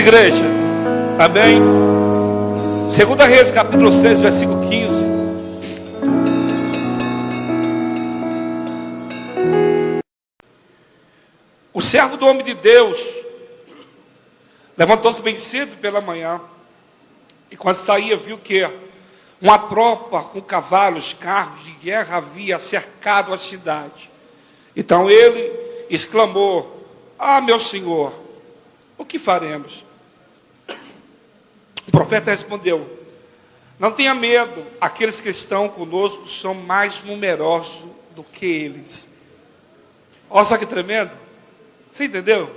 igreja? Amém? 2 Reis, capítulo 6, versículo 15. O servo do homem de Deus levantou-se bem cedo pela manhã, e quando saía viu que uma tropa com cavalos, carros de guerra havia cercado a cidade. Então ele exclamou: "Ah, meu senhor, o que faremos?" O profeta respondeu: "Não tenha medo, aqueles que estão conosco são mais numerosos do que eles." Olha só que tremendo. Você entendeu?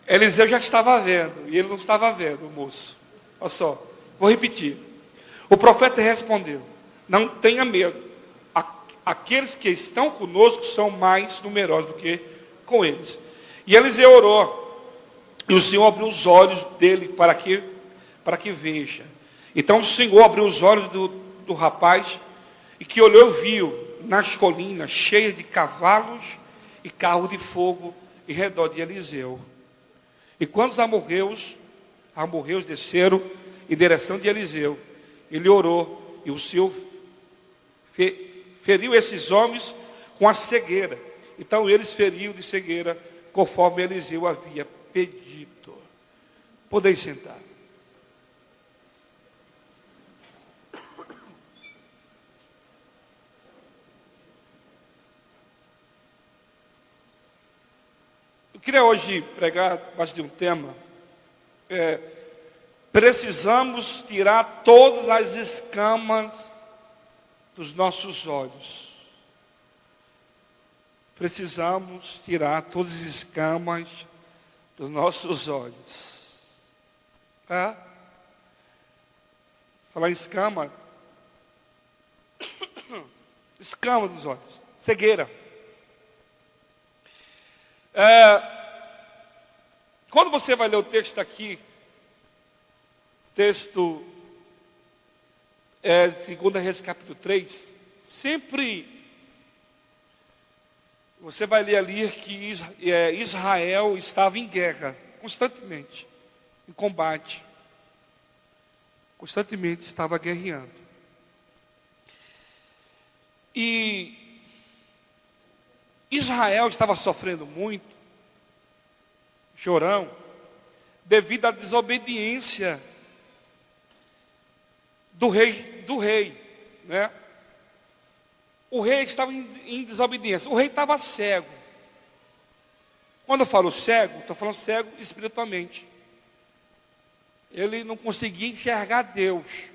Eliseu já estava vendo, e ele não estava vendo o moço. Olha só, vou repetir. O profeta respondeu: "Não tenha medo, aqueles que estão conosco são mais numerosos do que com eles." E Eliseu orou, e o Senhor abriu os olhos dele para que veja. Então o Senhor abriu os olhos do rapaz, e que olhou e viu nas colinas cheias de cavalos e carros de fogo em redor de Eliseu. E quando os amorreus desceram em direção de Eliseu, ele orou, e o Senhor feriu esses homens com a cegueira. Então eles feriu de cegueira, conforme Eliseu havia pedido. Podem sentar. Eu queria hoje pregar debaixo de um tema. Precisamos tirar todas as escamas dos nossos olhos. Precisamos tirar todas as escamas dos nossos olhos. Falar em escama. Escama dos olhos. Cegueira. Quando você vai ler o texto aqui, texto 2 Reis capítulo 3, sempre você vai ler ali que Israel estava em guerra, constantemente, em combate, constantemente estava guerreando. E Israel estava sofrendo muito, chorão, devido à desobediência do rei, né? O rei estava em desobediência. O rei estava cego. Quando eu falo cego, estou falando cego espiritualmente. Ele não conseguia enxergar Deus.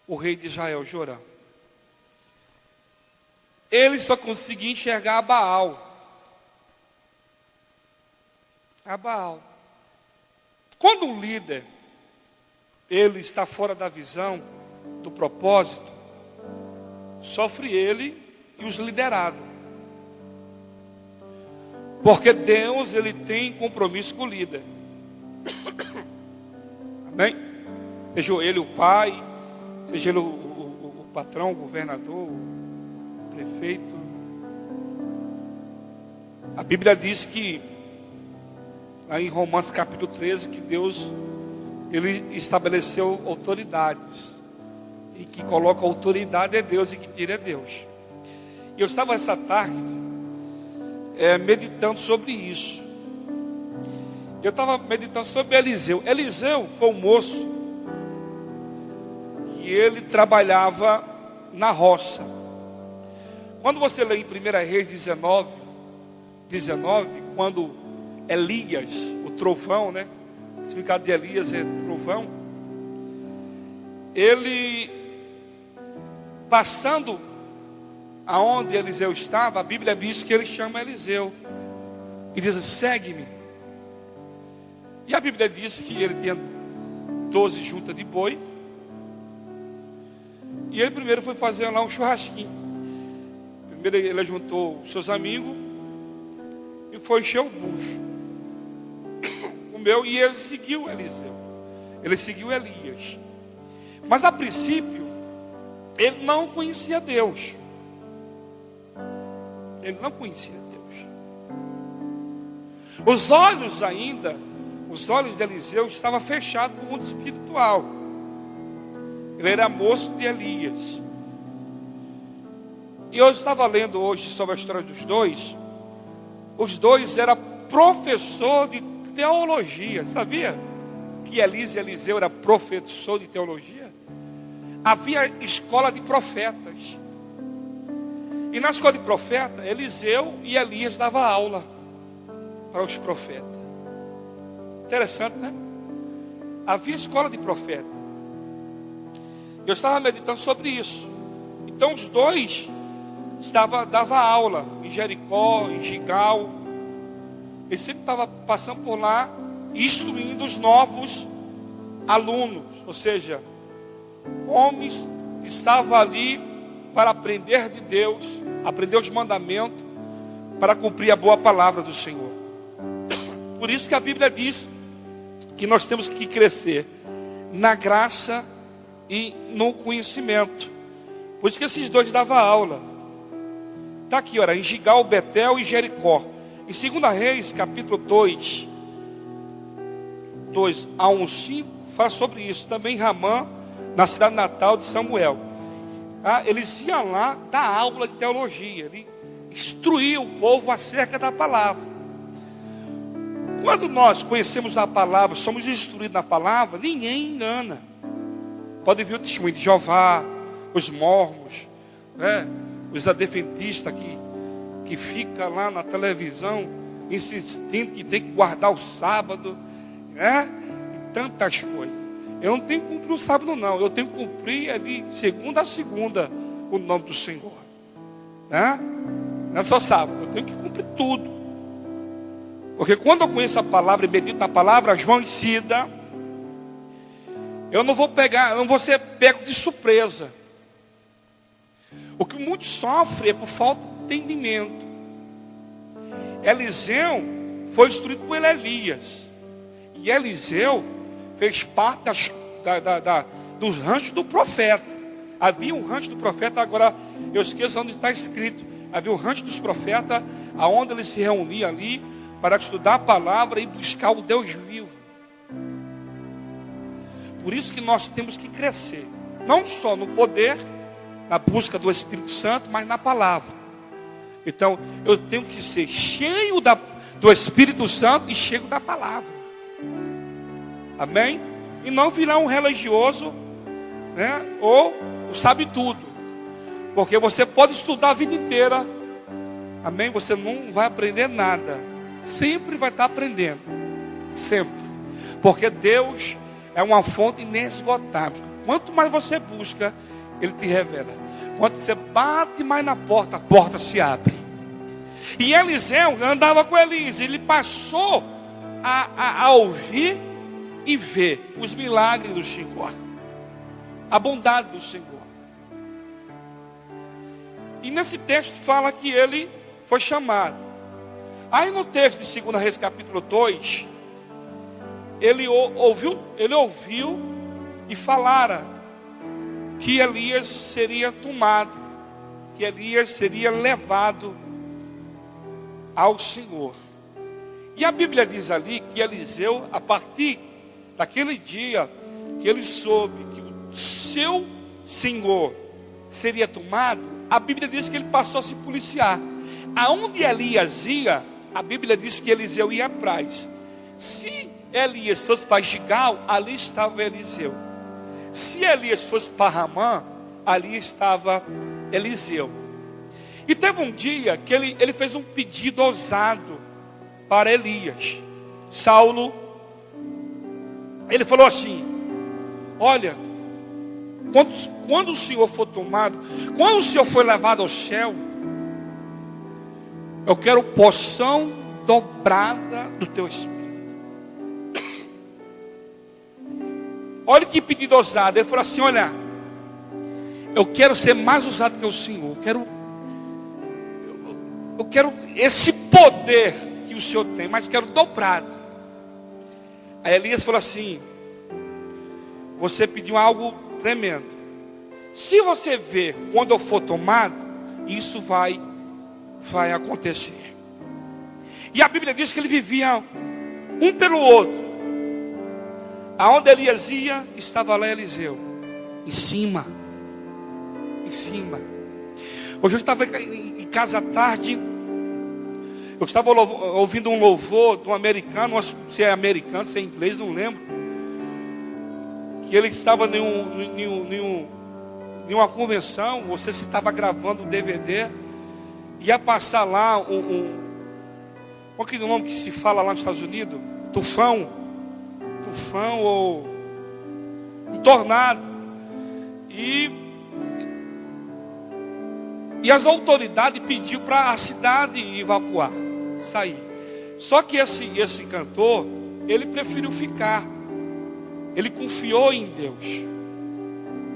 O rei de Israel, Jorão. Ele só conseguia enxergar a Baal. A Baal. Quando um líder ele está fora da visão, do propósito, sofre ele e os liderados. Porque Deus, ele tem compromisso com o líder. Amém? Seja ele o pai, seja ele o patrão, o governador, o prefeito. A Bíblia diz que, lá em Romanos capítulo 13, que Deus, ele estabeleceu autoridades. E que coloca autoridade é Deus e que tira é Deus. E eu estava essa tarde meditando sobre isso. Eu estava meditando sobre Eliseu. Eliseu foi um moço que ele trabalhava na roça. Quando você lê em 1 Reis 19, quando Elias, o trovão, né? O significado de Elias é trovão. Ele, passando aonde Eliseu estava, a Bíblia diz que ele chama Eliseu e diz: segue-me. E a Bíblia diz que ele tinha 12 juntas de boi. E ele primeiro foi fazer lá um churrasquinho. Primeiro ele juntou os seus amigos e foi encher o bucho. E ele seguiu Eliseu. Ele seguiu Elias. Mas a princípio ele não conhecia Deus. Ele não conhecia Deus. Os olhos ainda os olhos de Eliseu estavam fechados no mundo espiritual. Ele era moço de Elias. E eu estava lendo hoje sobre a história dos dois. Os dois eram professor de teologia. Sabia que Elias e Eliseu eram professor de teologia? Havia escola de profetas. E na escola de profeta, Eliseu e Elias davam aula para os profetas. Interessante, né? Havia escola de profeta. Eu estava meditando sobre isso. Então os dois davam aula em Jericó, em Gigal. Eles sempre estavam passando por lá, instruindo os novos alunos. Ou seja, homens que estavam ali para aprender de Deus, aprender os mandamentos, para cumprir a boa palavra do Senhor. Por isso que a Bíblia diz que nós temos que crescer na graça e no conhecimento. Por isso que esses dois davam aula. Está aqui, olha, em Gigal, Betel e Jericó. Em 2 Reis, capítulo 2 a 1:5, fala sobre isso. Também Ramã, na cidade natal de Samuel. Eles iam lá dar aula de teologia. Ele instruía o povo acerca da palavra. Quando nós conhecemos a palavra, somos instruídos na palavra, ninguém engana. Pode vir o testemunho de Jeová, os mormons, os adventistas que fica lá na televisão insistindo que tem que guardar o sábado, e tantas coisas. Eu não tenho que cumprir o sábado, não. Eu tenho que cumprir de segunda a segunda o nome do Senhor. Não é só sábado, eu tenho que cumprir tudo. Porque quando eu conheço a palavra e medito na palavra, João ensina, eu não vou ser pego de surpresa. O que muitos sofrem é por falta de entendimento. Eliseu foi instruído por Elias. E Eliseu fez parte dos ranchos do profeta. Havia um rancho do profeta, agora eu esqueço onde está escrito. Havia um rancho dos profetas, aonde eles se reuniam ali para estudar a palavra e buscar o Deus vivo. Por isso que nós temos que crescer, não só no poder, na busca do Espírito Santo, mas na palavra. Então, eu tenho que ser cheio do Espírito Santo e cheio da palavra. Amém? E não virar um religioso, ou sabe tudo. Porque você pode estudar a vida inteira. Amém? Você não vai aprender nada. Sempre vai estar aprendendo. Sempre. Porque Deus é uma fonte inesgotável. Quanto mais você busca, Ele te revela. Quando você bate mais na porta, a porta se abre. E Eliseu andava com Elias. Ele passou a ouvir e ver os milagres do Senhor, a bondade do Senhor. E nesse texto fala que ele foi chamado. Aí no texto de 2 Reis capítulo 2, ele ouviu e falara que Elias seria tomado, que Elias seria levado ao Senhor. E a Bíblia diz ali que Eliseu, a partir daquele dia que ele soube que o seu Senhor seria tomado, a Bíblia diz que ele passou a se policiar. Aonde Elias ia, a Bíblia diz que Eliseu ia atrás. Se Elias fosse para Gigal, ali estava Eliseu. Se Elias fosse para Ramã, ali estava Eliseu. E teve um dia que ele fez um pedido ousado para Elias. Saulo, ele falou assim: olha, quando o Senhor for tomado, quando o Senhor for levado ao céu, eu quero porção dobrada do teu espírito. Olha que pedido ousado. Ele falou assim: olha, eu quero ser mais usado que o Senhor. Eu quero esse poder que o Senhor tem, mas eu quero dobrado. Aí Elias falou assim: você pediu algo tremendo. Se você ver quando eu for tomado, isso vai acontecer. E a Bíblia diz que ele vivia um pelo outro. Aonde Elias ia, estava lá Eliseu. Em cima. Em cima. Hoje eu estava em casa à tarde. Eu estava ouvindo um louvor de um americano. Se é americano, se é inglês, não lembro. Que ele estava em uma convenção. Você se estava gravando um DVD. Ia passar lá qual que é o nome que se fala lá nos Estados Unidos? Tufão ou um tornado. E as autoridades pediu para a cidade evacuar, sair. Só que esse cantor, ele preferiu ficar. Ele confiou em Deus.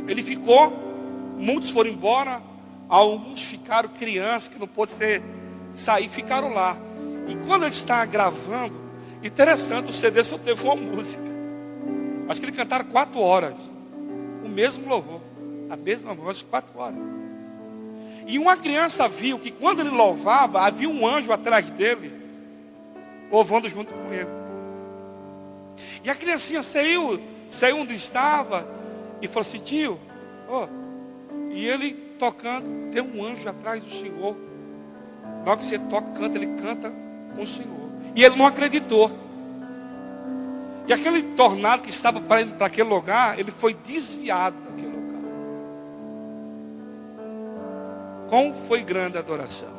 Ele ficou, muitos foram embora, alguns ficaram, crianças que não pôde sair, ficaram lá. E quando ele está gravando, interessante, o CD só teve uma música. Acho que ele cantaram 4 horas. O mesmo louvor. A mesma música, 4 horas. E uma criança viu que quando ele louvava, havia um anjo atrás dele, louvando junto com ele. E a criancinha saiu onde estava e falou assim: tio, e ele tocando, tem um anjo atrás do Senhor. Na hora que você toca, canta, ele canta com o Senhor. E ele não acreditou. E aquele tornado que estava para aquele lugar, ele foi desviado daquele lugar. Como foi grande a adoração.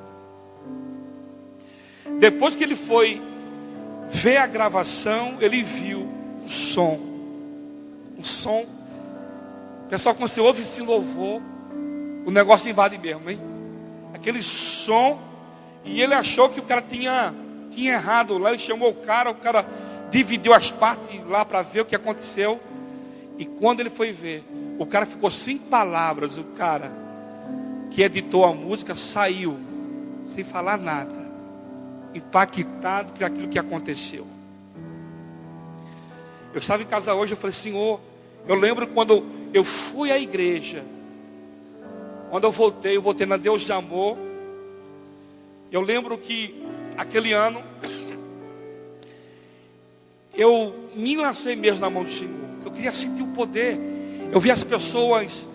Depois que ele foi ver a gravação, ele viu um som. Pessoal, quando você ouve esse louvor, o negócio invade mesmo, hein? Aquele som. E ele achou que o cara tinha errado lá. Ele chamou o cara dividiu as partes lá para ver o que aconteceu. E quando ele foi ver, o cara ficou sem palavras. O cara que editou a música saiu sem falar nada, impactado por aquilo que aconteceu. Eu estava em casa hoje, eu falei: Senhor, eu lembro quando eu fui à igreja, quando eu voltei na Deus de Amor. Eu lembro que aquele ano eu me lancei mesmo na mão do Senhor. Eu queria sentir o poder. Eu vi as pessoas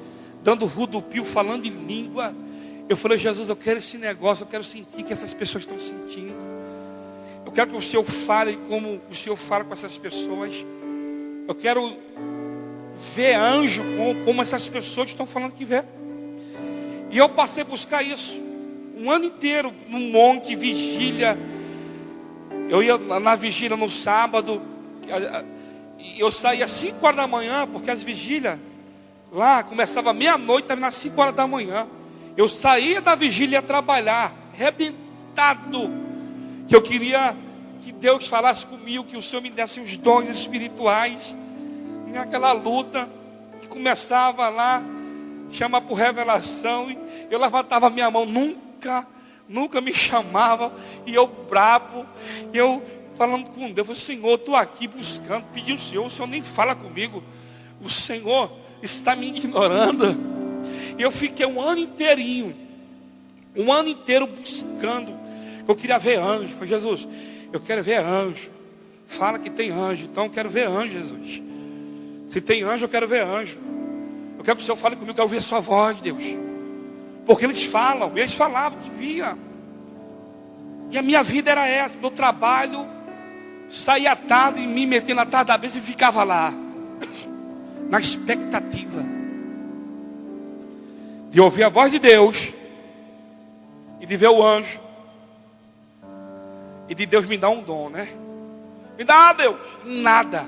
dando rodopio, falando em língua. Eu falei: Jesus, eu quero esse negócio. Eu quero sentir que essas pessoas estão sentindo. Eu quero que o Senhor fale como o Senhor fala com essas pessoas. Eu quero ver anjo como essas pessoas estão falando que vê. E eu passei a buscar isso um ano inteiro, num monte, vigília. Eu ia na vigília no sábado. Eu saía às 5 horas da manhã, porque as vigílias lá começava meia-noite, terminava às 5 horas da manhã. Eu saía da vigília e ia trabalhar, arrebentado, que eu queria que Deus falasse comigo, que o Senhor me desse os dons espirituais. E aquela luta que começava lá, chama por revelação, e eu levantava a minha mão, nunca me chamava, e eu brabo, e eu falando com Deus, eu falei: Senhor, estou aqui buscando, pedi o Senhor nem fala comigo, o Senhor está me ignorando. E eu fiquei um ano inteiro buscando. Eu queria ver anjo. Eu falei: Jesus, eu quero ver anjo. Fala que tem anjo, então eu quero ver anjo, Jesus. Se tem anjo, eu quero ver anjo. Eu quero que o Senhor fale comigo, eu quero ouvir a sua voz, Deus. Porque eles falavam que via. E a minha vida era essa, do trabalho, saía à tarde e me metia na tarde da mesa e ficava lá, na expectativa de ouvir a voz de Deus e de ver o anjo e de Deus me dar um dom, né? Me dá, Deus, nada.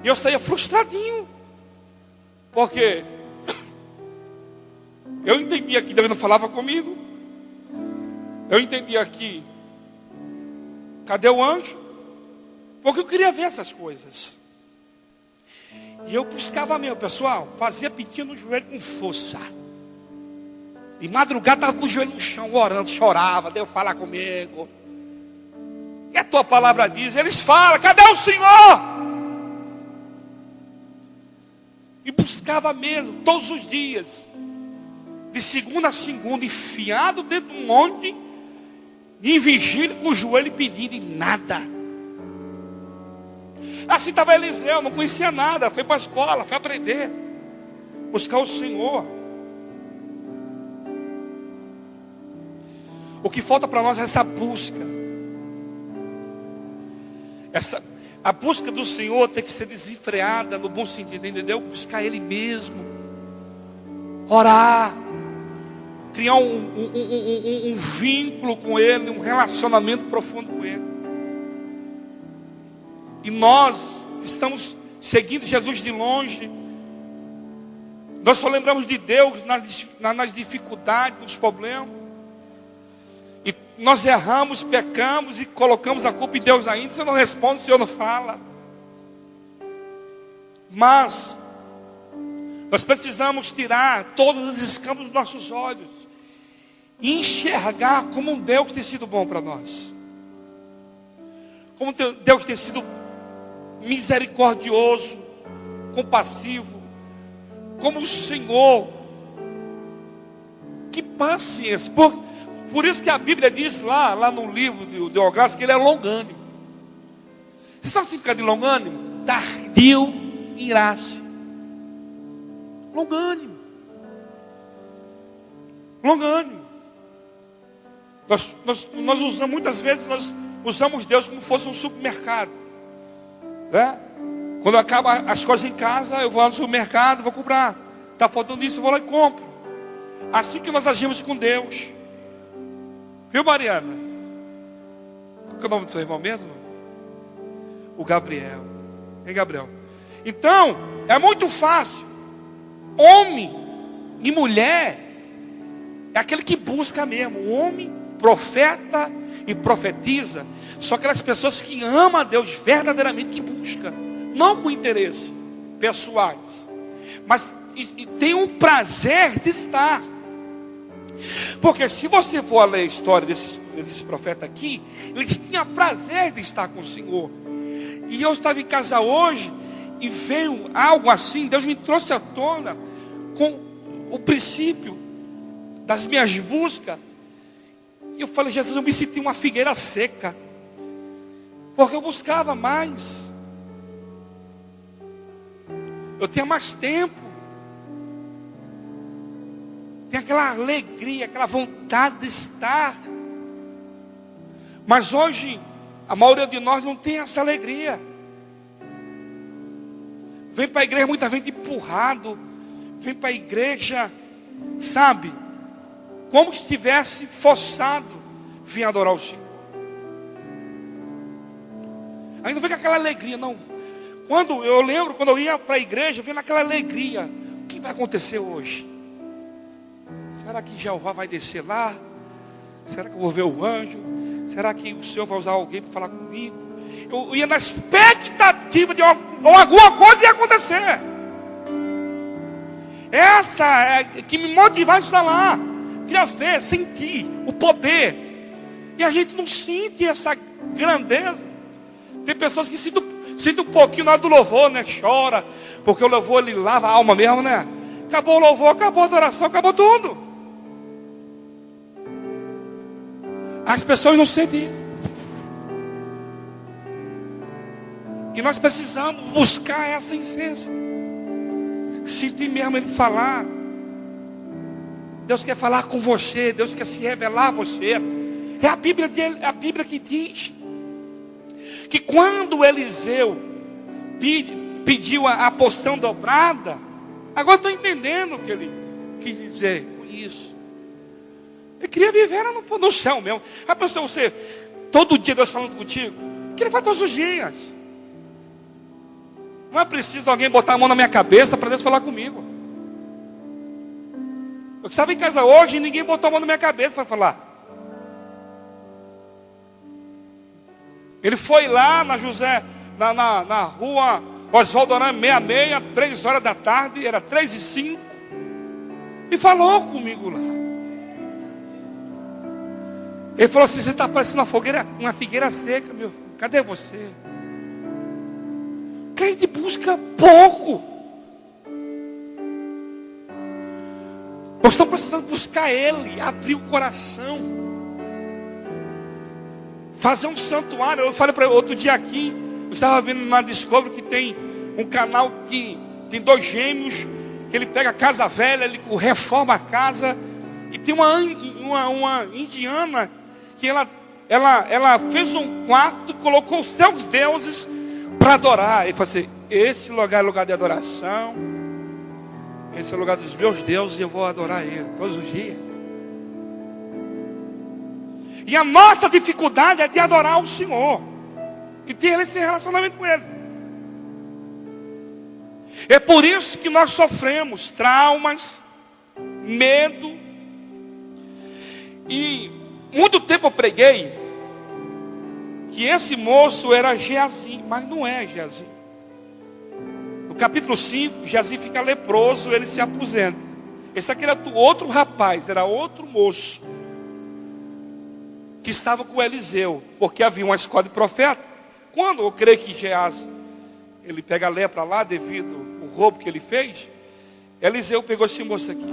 E eu saía frustradinho, porque eu entendia que Deus não falava comigo. Eu entendia que cadê o anjo? Porque eu queria ver essas coisas. E eu buscava mesmo, pessoal, fazia pedindo no joelho com força. De madrugada estava com o joelho no chão, orando, chorava. Deus fala comigo. E a tua palavra diz, eles falam, cadê o Senhor? E buscava mesmo, todos os dias, de segunda a segunda, enfiado dentro de um monte, em vigília, com o joelho pedindo, e nada. Assim estava Eliseu, não conhecia nada, foi para a escola, foi aprender, buscar o Senhor. O que falta para nós é essa busca. A busca do Senhor tem que ser desenfreada no bom sentido, entendeu? Buscar Ele mesmo, orar, criar um vínculo com Ele, um relacionamento profundo com Ele. E nós estamos seguindo Jesus de longe. Nós só lembramos de Deus nas dificuldades, nos problemas. E nós erramos, pecamos e colocamos a culpa em Deus ainda. Você não responde, o Senhor não fala. Mas nós precisamos tirar todos os escamas dos nossos olhos e enxergar como um Deus tem sido bom para nós. Como Deus tem sido misericordioso, compassivo. Como o Senhor. Que paciência. Por isso que a Bíblia diz lá no livro de Ogácio que ele é longânimo. Você sabe o significado de longânimo? Tardio em irar-se. Longânimo. Longânimo. Nós usamos, muitas vezes, nós usamos Deus como se fosse um supermercado. Né? Quando acaba as coisas em casa, eu vou lá no supermercado, vou comprar. Está faltando isso, eu vou lá e compro. Assim que nós agimos com Deus. Viu, Mariana? Qual é o nome do seu irmão mesmo? O Gabriel. Hein, Gabriel? Então, é muito fácil. Homem e mulher é aquele que busca mesmo. O homem, profeta e profetiza, são aquelas pessoas que amam a Deus verdadeiramente, que buscam. Não com interesses pessoais, mas tem um prazer de estar. Porque se você for ler a história desses profetas aqui, eles tinham prazer de estar com o Senhor. E eu estava em casa hoje e veio algo assim, Deus me trouxe à tona com o princípio das minhas buscas. E eu falei, Jesus, eu me senti uma figueira seca, porque eu buscava mais. Eu tinha mais tempo. Tem aquela alegria, aquela vontade de estar. Mas hoje, a maioria de nós não tem essa alegria. Vem para a igreja muita gente empurrado. Vem para a igreja, sabe? Como se estivesse forçado vir adorar o Senhor. Aí não vem com aquela alegria, não. Quando eu ia para a igreja, vem naquela alegria. O que vai acontecer hoje? Será que Jeová vai descer lá? Será que eu vou ver o anjo? Será que o Senhor vai usar alguém para falar comigo? Eu ia na expectativa de alguma coisa ia acontecer. Essa é que me motivava a estar lá. Queria ver, sentir o poder. E a gente não sente essa grandeza. Tem pessoas que sentem um pouquinho na hora do louvor, né? Chora, porque o louvor ele lava a alma mesmo, né? Acabou o louvor, acabou a adoração, acabou tudo. As pessoas não sentem isso. E nós precisamos buscar essa essência. Sentir mesmo Ele falar. Deus quer falar com você. Deus quer se revelar a você. É a Bíblia que diz que quando Eliseu pediu a porção dobrada, agora estou entendendo o que ele quis dizer com isso. Ele queria viver no céu mesmo. Já pensou você, todo dia Deus falando contigo? Que Ele faz todos os dias. Não é preciso alguém botar a mão na minha cabeça para Deus falar comigo. Eu estava em casa hoje e ninguém botou a mão na minha cabeça para falar. Ele foi lá na rua Oswaldo Arame 66, 3 horas da tarde, era 3h05, e falou comigo lá. Ele falou assim: você está parecendo uma figueira seca, meu filho. Cadê você? Que a gente busca pouco. Nós estamos precisando buscar Ele, abrir o coração, fazer um santuário. Eu falei para outro dia aqui, Eu estava vendo na Discovery que tem um canal que tem 2 gêmeos, que ele pega a casa velha, ele reforma a casa. E tem uma indiana que ela fez um quarto, colocou os seus deuses para adorar. Ele falou assim: esse lugar é lugar de adoração, esse é o lugar dos meus deuses e eu vou adorar ele todos os dias. E a nossa dificuldade é de adorar o Senhor e ter esse relacionamento com Ele. É por isso que nós sofremos traumas, medo. E muito tempo eu preguei que esse moço era Geazi, mas não é Geazi. No capítulo 5, Geazi fica leproso, ele se aposenta. Esse aqui era outro rapaz, era outro moço que estava com Eliseu, porque havia uma escola de profeta. Quando eu creio que Geazi, ele pega a lepra lá devido ao roubo que ele fez, Eliseu pegou esse moço aqui.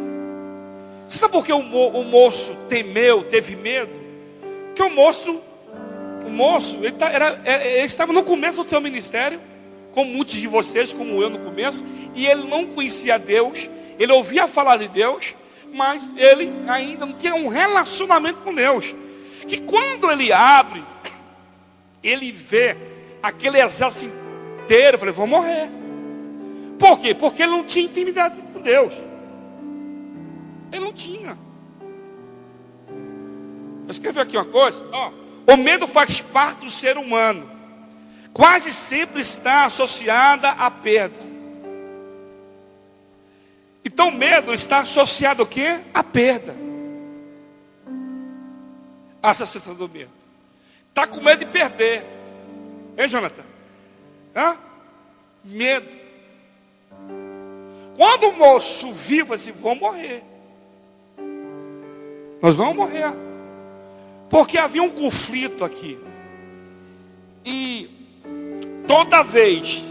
Você sabe por que o moço temeu, teve medo? Porque o moço ele estava no começo do seu ministério, como muitos de vocês, como eu no começo, e ele não conhecia Deus, ele ouvia falar de Deus, mas ele ainda não tinha um relacionamento com Deus. Que quando ele abre, ele vê aquele exército inteiro, eu falei: vou morrer. Por quê? Porque ele não tinha intimidade com Deus. Ele não tinha. Eu escrevi aqui uma coisa, ó. O medo faz parte do ser humano. Quase sempre está associada à perda. Então o medo está associado ao quê? À perda. A sensação do medo. Está com medo de perder. Hein, Jonathan? Medo. Quando o moço vivo assim: vão morrer. Nós vamos morrer. Porque havia um conflito aqui. E toda vez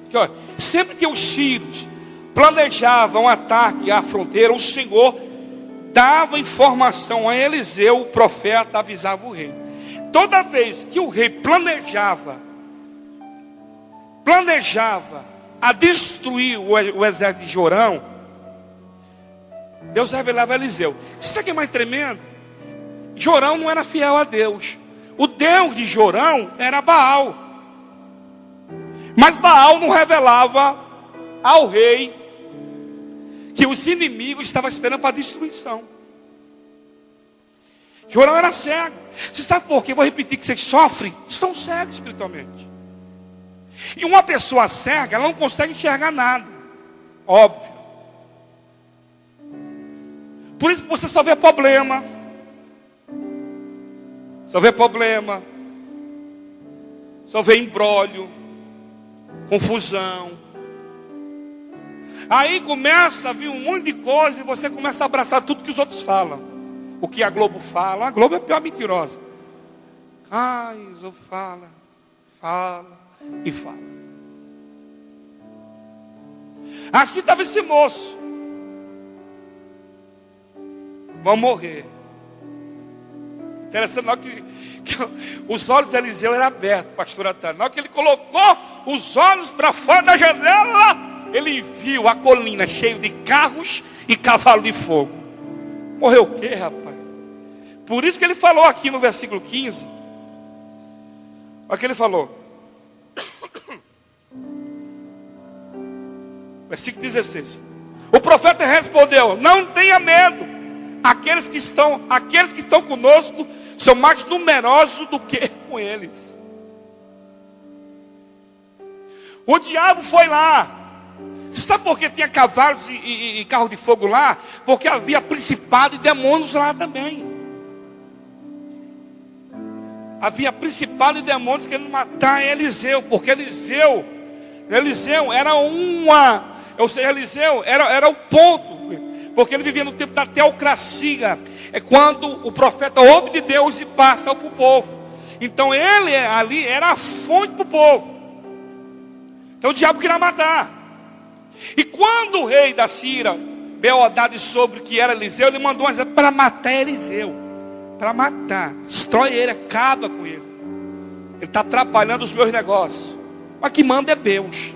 que, olha, sempre que os sírios planejavam um ataque à fronteira, o Senhor dava informação a Eliseu, o profeta, avisava o rei. Toda vez que o rei planejava a destruir o exército de Jorão, Deus revelava a Eliseu. Isso aqui é mais tremendo. Jorão não era fiel a Deus. O Deus de Jorão era Baal. Mas Baal não revelava ao rei que os inimigos estavam esperando para a destruição. Jorão era cego. Você sabe por quê? Vou repetir: que vocês sofrem, estão cegos espiritualmente. E uma pessoa cega, ela não consegue enxergar nada. Óbvio. Por isso que você só vê problema. Só vê problema. Só vê imbróglio, confusão. Aí começa a vir um monte de coisa e você começa a abraçar tudo que os outros falam. O que a Globo fala. A Globo é a pior mentirosa. Iso fala e fala. Assim estava esse moço. Vão morrer. Interessante, na hora que os olhos de Eliseu eram abertos, pastor Antônio. Na hora que ele colocou os olhos para fora da janela, ele viu a colina cheia de carros e cavalo de fogo. Morreu o quê, rapaz? Por isso que ele falou aqui no versículo 15. Olha o que ele falou. Versículo 16. O profeta respondeu: não tenha medo. Aqueles que estão conosco são mais numerosos do que com eles. O diabo foi lá. Você sabe por que tinha cavalos e carro de fogo lá? Porque havia principado e demônios lá também. Havia principado e demônios querendo matar Eliseu. Porque Eliseu era Eliseu era o ponto. Porque ele vivia no tempo da teocracia. É quando o profeta ouve de Deus e passa para o povo. Então ele ali era a fonte para o povo. Então o diabo queria matar. E quando o rei da Síria, Beodade, soube que era Eliseu, ele mandou um exército para matar Eliseu. Para matar. Destrói ele, acaba com ele. Ele está atrapalhando os meus negócios. Mas que manda é Deus.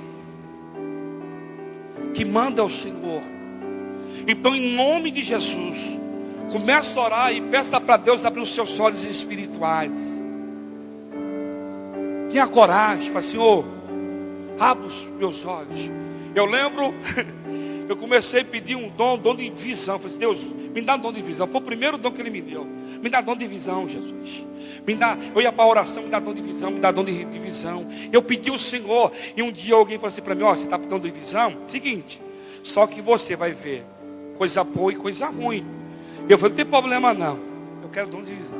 Que manda é o Senhor. Então, em nome de Jesus, começa a orar e peça para Deus abrir os seus olhos espirituais. Tenha coragem, fala, Senhor, abra os meus olhos. Eu lembro, eu comecei a pedir um dom de visão. Falei, Deus, me dá um dom de visão. Foi o primeiro dom que Ele me deu. Me dá dom de visão, Jesus. Eu ia para a oração, me dá dom de visão, me dá dom de visão. Eu pedi ao Senhor, e um dia alguém falou assim para mim, ó, você está com dom de visão? Seguinte, só que você vai ver coisa boa e coisa ruim. Eu falei, não tem problema não, eu quero dom de visão.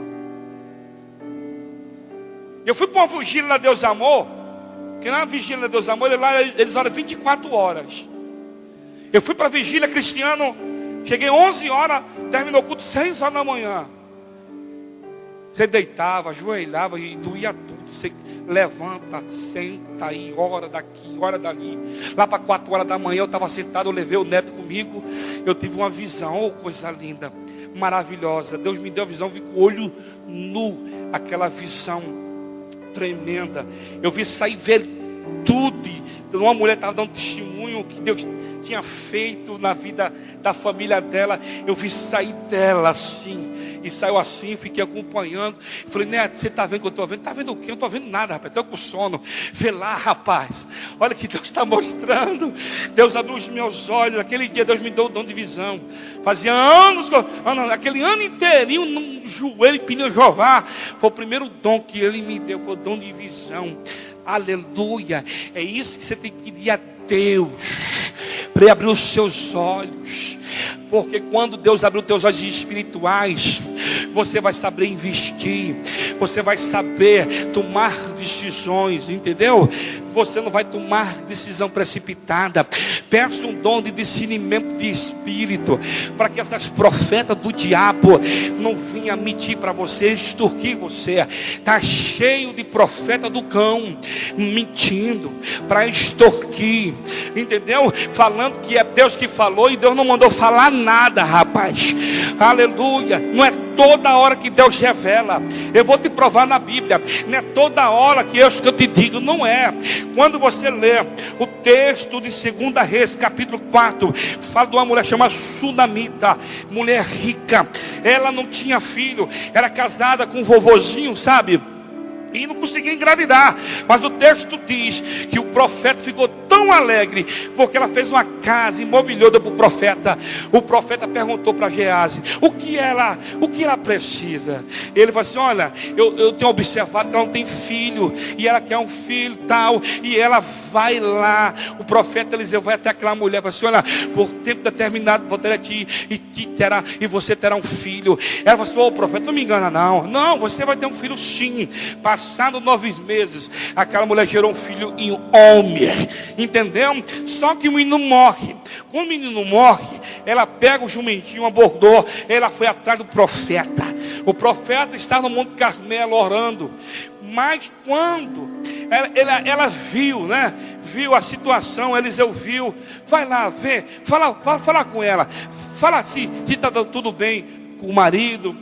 Eu fui para uma vigília da Deus Amor, que na vigília da Deus Amor, eles oram 24 horas. Eu fui para a vigília cristiano, cheguei 11 horas, terminou o culto 6 horas da manhã. Você deitava, ajoelhava e doía tudo. Você levanta, senta e ora daqui, ora dali. Lá para 4 horas da manhã eu estava sentado, eu levei o neto comigo. Eu tive uma visão, oh, coisa linda, maravilhosa. Deus me deu a visão, vi com o olho nu, aquela visão tremenda. Eu vi sair virtude. Uma mulher estava dando testemunho que Deus tinha feito na vida da família dela. Eu vi sair dela assim. E saiu assim, fiquei acompanhando. Falei, Neto, você está vendo o que eu estou vendo? Está vendo o quê? Eu não estou vendo nada, rapaz. Estou com sono. Vê lá, rapaz. Olha que Deus está mostrando. Deus abriu os meus olhos. Aquele dia Deus me deu o dom de visão. Fazia anos, aquele ano inteirinho, no joelho, pedindo a Jeová. Foi o primeiro dom que Ele me deu. Foi o dom de visão. Aleluia. É isso que você tem que pedir a Deus. Para Ele abrir os seus olhos. Porque quando Deus abrir os teus olhos espirituais, você vai saber investir, você vai saber tomar decisões, entendeu? Você não vai tomar decisão precipitada. Peça um dom de discernimento de espírito, para que essas profetas do diabo não venham mentir para você, extorquir você. Está cheio de profeta do cão, mentindo, para extorquir, entendeu? Falando que é Deus que falou, e Deus não mandou falar nada, rapaz. Aleluia. Não é toda hora que Deus revela. Eu vou te provar na Bíblia. Não é toda hora que eu te digo. Não é. Quando você lê o texto de 2 Reis, capítulo 4, fala de uma mulher chamada Sunamita, mulher rica. Ela não tinha filho, era casada com um vovozinho, sabe? E não conseguia engravidar. Mas o texto diz que o profeta ficou tão alegre, porque ela fez uma casa imobiliada para o profeta. O profeta perguntou para Geazi, o que ela precisa? Ele falou assim, olha, eu tenho observado que ela não tem filho, e ela quer um filho tal, e ela vai lá. O profeta Eliseu vai até aquela mulher e fala assim, olha, por tempo determinado voltarei aqui e você terá um filho. Ela falou assim, ô profeta, não me engana não, você vai ter um filho sim. Passado 9 meses, aquela mulher gerou um filho em homem, entendeu? Só que o menino morre. Quando o menino morre, ela pega o jumentinho, abordou, ela foi atrás do profeta. O profeta está no Monte Carmelo orando. Mas quando ela viu, né? Viu a situação, Eliseu viu. Vai lá, vê, fala com ela. Fala se está tudo bem com o marido,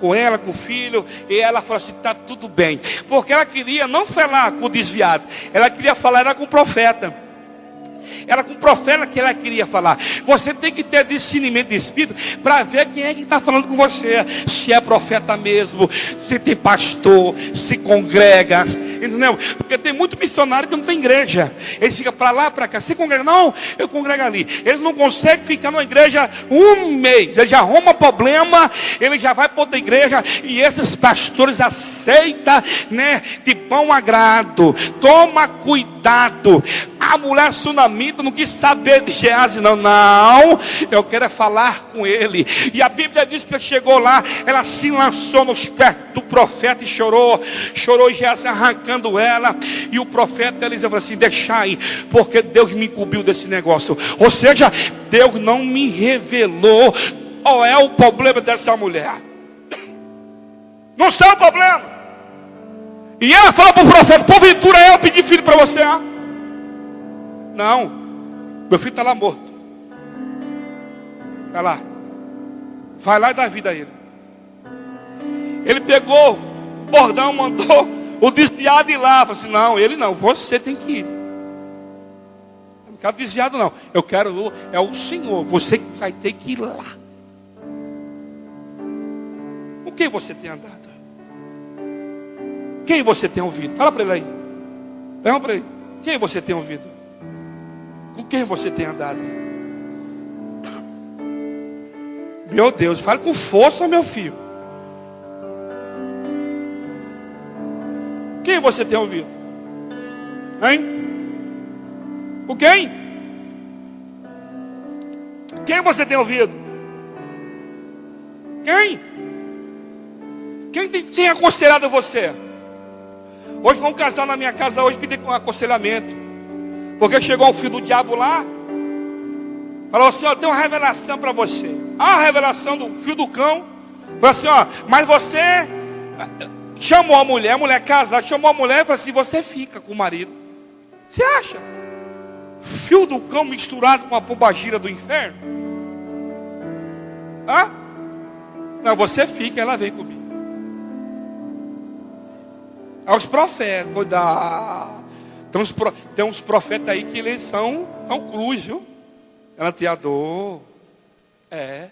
com ela, com o filho. E ela falou assim, está tudo bem. Porque ela queria não falar com o desviado, ela queria falar com o profeta. Era com o profeta que ela queria falar. Você tem que ter discernimento de espírito para ver quem é que está falando com você. Se é profeta mesmo, se tem pastor, se congrega, entendeu? Porque tem muito missionário que não tem igreja. Eles ficam para lá, para cá. Se congrega, não, eu congrego ali. Eles não conseguem ficar numa igreja um mês. Ele já arruma problema, ele já vai para outra igreja. E esses pastores aceitam, né, de bom agrado. Toma cuidado. A mulher sunamita não quis saber de Geazi, não, eu quero é falar com ele. E a Bíblia diz que ele chegou lá, ela se lançou nos pés do profeta e chorou Geazi arrancando ela. E o profeta Eliseu falou assim, deixa aí, porque Deus me encobriu desse negócio. Ou seja, Deus não me revelou qual é o problema dessa mulher. Não sei o problema. E ela falou para o profeta, porventura eu pedi filho para você, Não, meu filho está lá morto. Vai lá e dá vida a ele. Ele pegou o bordão, mandou o desviado ir lá. Fala assim, não, ele não, você tem que ir. Eu não quero desviado não. Eu quero, é o Senhor, você que vai ter que ir lá. Com quem você tem andado? Quem você tem ouvido? Fala para ele aí. Pergunta para ele. Quem você tem ouvido? Com quem você tem andado? Meu Deus, fale com força, meu filho. Quem você tem ouvido? Hein? O quem? Quem você tem ouvido? Quem? Quem tem aconselhado você? Hoje foi um casal na minha casa hoje pedir um aconselhamento. Porque chegou um filho do diabo lá. Falou assim, ó, tem uma revelação para você. A revelação do filho do cão. Falou assim, ó, mas você chamou a mulher casada, chamou a mulher e falou assim, você fica com o marido. Você acha? Filho do cão misturado com a pombagira do inferno? Hã? Não, você fica, ela vem comigo. Aos profetas, cuidado. Tem uns profetas aí que eles são cruz, viu? Ela tem a dor. É.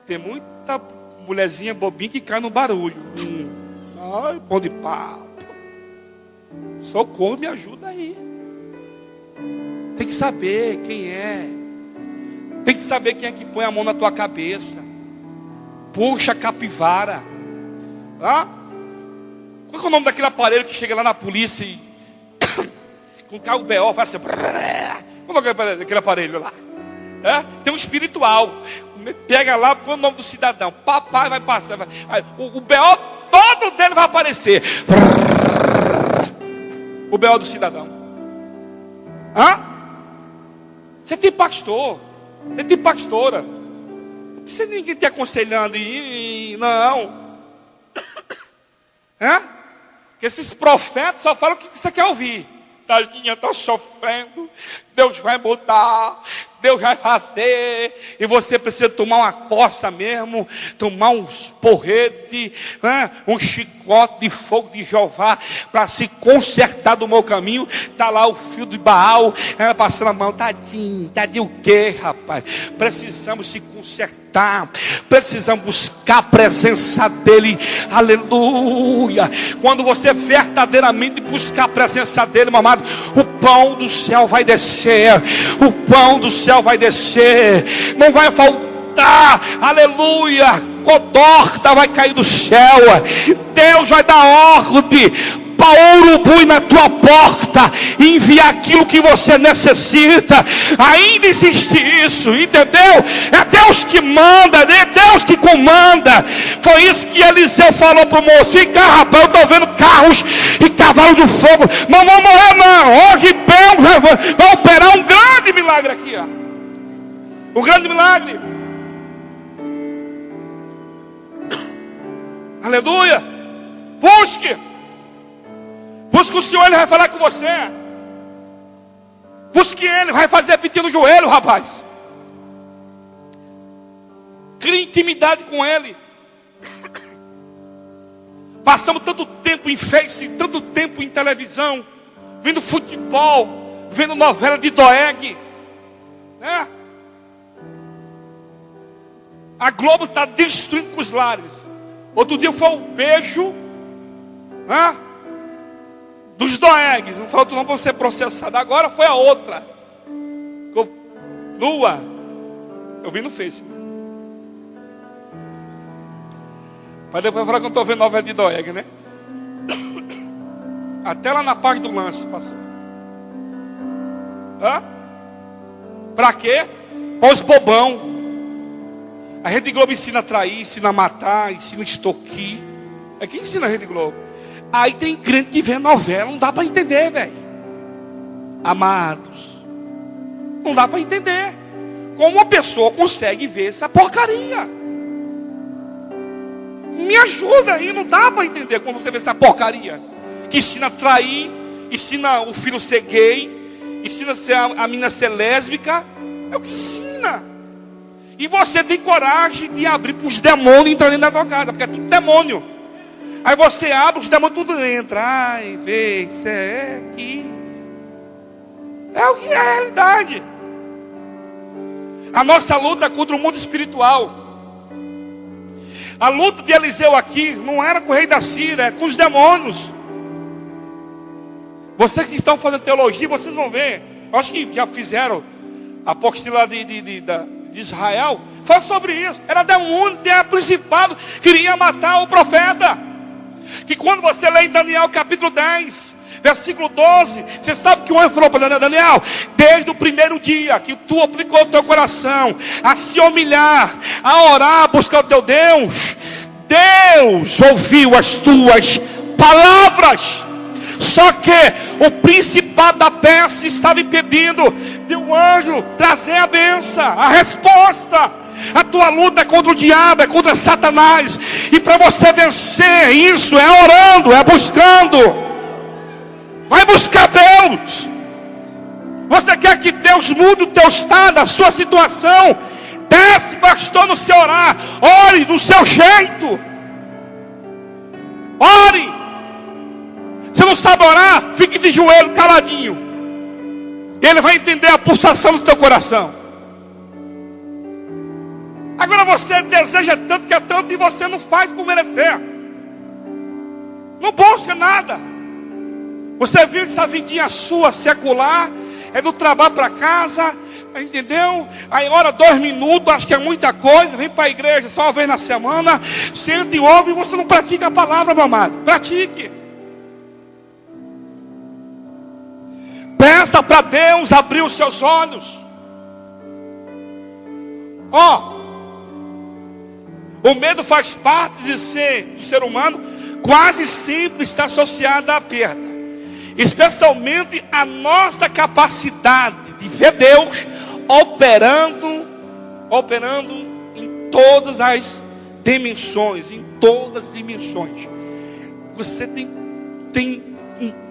Tem muita mulherzinha bobinha que cai no barulho. Ai, pão de papo. Socorro, me ajuda aí. Tem que saber quem é. Tem que saber quem é que põe a mão na tua cabeça. Puxa a capivara. Hã? Qual é o nome daquele aparelho que chega lá na polícia e com o carro BO faz assim. Como é aquele aparelho lá? É? Tem um espiritual. Pega lá, põe o nome do cidadão. Papai vai passar. O BO todo dele vai aparecer. O BO do cidadão. Hã? Você tem pastor. Você tem pastora. Não precisa ninguém te aconselhando. Não. Hã? Porque esses profetas só falam o que você quer ouvir. Tadinha, está sofrendo. Deus vai mudar. Deus vai fazer. E você precisa tomar uma coça mesmo. Tomar uns porrete. Um chicote de fogo de Jeová. Para se consertar do meu caminho. Está lá o fio de Baal. Ela passando a mão. Tadinho o quê, rapaz? Precisamos se consertar. Precisamos buscar a presença dele. Aleluia. Quando você verdadeiramente buscar a presença dele, meu amado, o pão do céu vai descer. O pão do céu vai descer. Não vai faltar. Aleluia. Codorna vai cair do céu. Deus vai dar ordem para urubu na tua porta e enviar aquilo que você necessita. Ainda existe isso, entendeu? É Deus que manda, é Deus que comanda. Foi isso que Eliseu falou para o moço. Fica, rapaz, eu estou vendo carros e cavalos de fogo. Não vão morrer não. Hoje Deus vai operar um grande milagre aqui, ó. Um grande milagre. Aleluia. Busque o Senhor, Ele vai falar com você. Busque Ele, vai fazer repetir no joelho, rapaz. Crie intimidade com Ele. Passamos tanto tempo em Face, tanto tempo em televisão, vendo futebol, vendo novela de Doeg, né? A Globo está destruindo com os lares. Outro dia foi o beijo, né? Dos Doeg, não falta não para ser processado. Agora foi a outra. Nua. Eu vi no Facebook. Mas depois falar que eu estou vendo novela de Doeg, né? Até lá na parte do lance passou. Hã? Pra quê? Para os bobão. A Rede Globo ensina a trair, ensina a matar, ensina a extorquir. É quem ensina a Rede Globo. Aí tem crente que vê novela, não dá para entender, velho. Amados, não dá para entender como uma pessoa consegue ver essa porcaria. Me ajuda aí, não dá para entender como você vê essa porcaria. Que ensina a trair, ensina o filho a ser gay, ensina a menina ser lésbica. É o que ensina. E você tem coragem de abrir para os demônios entrarem na tua casa, porque é tudo demônio. Aí você abre, os demônios tudo entra. Ai, vê, isso é aqui. É o que é a realidade. A nossa luta é contra o mundo espiritual. A luta de Eliseu aqui não era com o rei da Síria, é com os demônios. Vocês que estão fazendo teologia, vocês vão ver. Acho que já fizeram a apostila de Israel. Fala sobre isso. Era demônio, era principado, queria matar o profeta. Que quando você lê em Daniel capítulo 10, versículo 12, você sabe que o anjo falou para Daniel: desde o primeiro dia que tu aplicou o teu coração a se humilhar, a orar, a buscar o teu Deus, Deus ouviu as tuas palavras. Só que o principado da Pérsia estava impedindo de um anjo trazer a bênção, a resposta. A tua luta é contra o diabo, é contra Satanás. E para você vencer isso, é orando, é buscando. Vai buscar Deus. Você quer que Deus mude o teu estado, a sua situação? Desce, pastor, no seu orar. Ore do seu jeito. Ore. Você não sabe orar? Fique de joelho, caladinho. Ele vai entender a pulsação do teu coração. Agora você deseja tanto, que é tanto, e você não faz por merecer. Não busca nada. Você viu que essa vidinha sua secular é do trabalho para casa, entendeu? Aí ora 2 minutos, acho que é muita coisa. Vem para a igreja só uma vez na semana, senta e ouve, e você não pratica a palavra, meu amado. Pratique. Peça para Deus abrir os seus olhos. O medo faz parte do ser humano, quase sempre está associado à perda. Especialmente a nossa capacidade de ver Deus operando em todas as dimensões,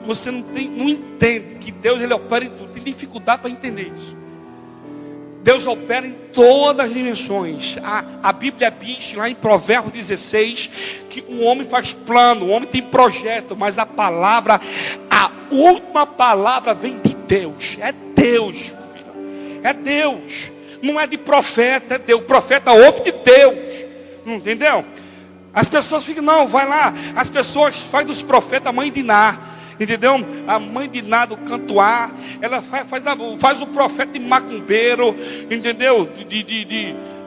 Você não entende que Deus ele opera em tudo. Tem dificuldade para entender isso. Deus opera em todas as dimensões. A Bíblia diz lá em Provérbios 16 que o homem faz plano, o homem tem projeto, mas a última palavra vem de Deus. É Deus, filho. É Deus. Não é de profeta, é Deus. O profeta ouve de Deus. Não entendeu? As pessoas ficam, não, vai lá. As pessoas fazem dos profetas a mãe de Ná. Entendeu? A mãe de Ná do Cantuar, ela faz o profeta de macumbeiro, entendeu?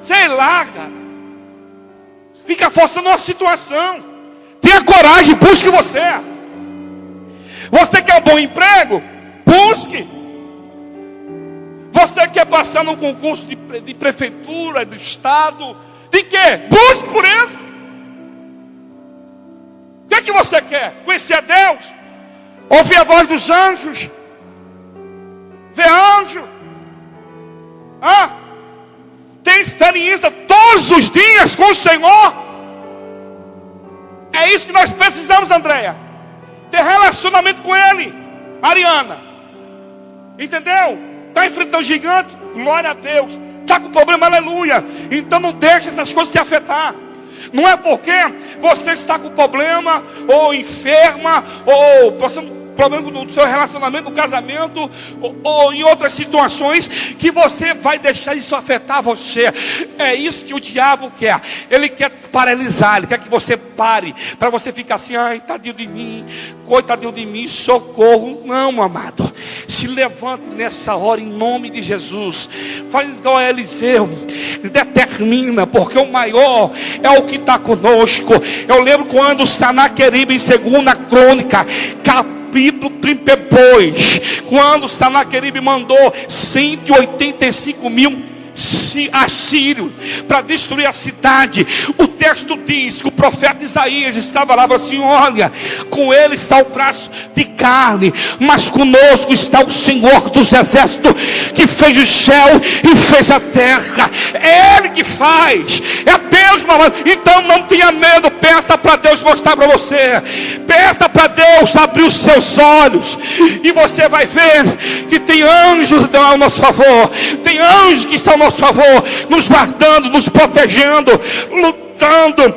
Sei lá, cara. Fica forçando uma situação. Tenha coragem, busque você. Você quer um bom emprego? Busque. Você quer passar num concurso de prefeitura, de estado? De quê? Busque por isso. O que é que você quer? Conhecer a Deus? Ouvir a voz dos anjos? Ver anjo? Tem experiência todos os dias com o Senhor? É isso que nós precisamos, Andréia. Ter relacionamento com Ele. Mariana, entendeu? Está enfrentando gigante? Glória a Deus. Está com problema? Aleluia. Então não deixe essas coisas te afetar. Não é porque você está com problema, ou enferma, ou passando problema no seu relacionamento, no casamento, ou em outras situações, que você vai deixar isso afetar você. É isso que o diabo quer. Ele quer paralisar, ele quer que você pare, para você ficar assim, ai, tadinho de mim, coitadinho de mim, socorro. Não, amado, se levante nessa hora em nome de Jesus. Faz igual a Eliseu, determina, porque o maior é o que está conosco. Eu lembro quando Sanaqueribe, em 2 Crônica, capítulo 32, quando Sanaqueribe mandou 185.000 assírios para destruir a cidade, o texto diz que o profeta Isaías estava lá e falou assim: olha, com ele está o braço de carne, mas conosco está o Senhor dos exércitos, que fez o céu e fez a terra. É Ele que faz, é Deus, mamãe. Então não tenha medo, peça para Deus mostrar para você, peça para Deus abrir os seus olhos, e você vai ver que tem anjos ao nosso favor, tem anjos que estão ao nosso favor. favor, nos guardando, nos protegendo, lutando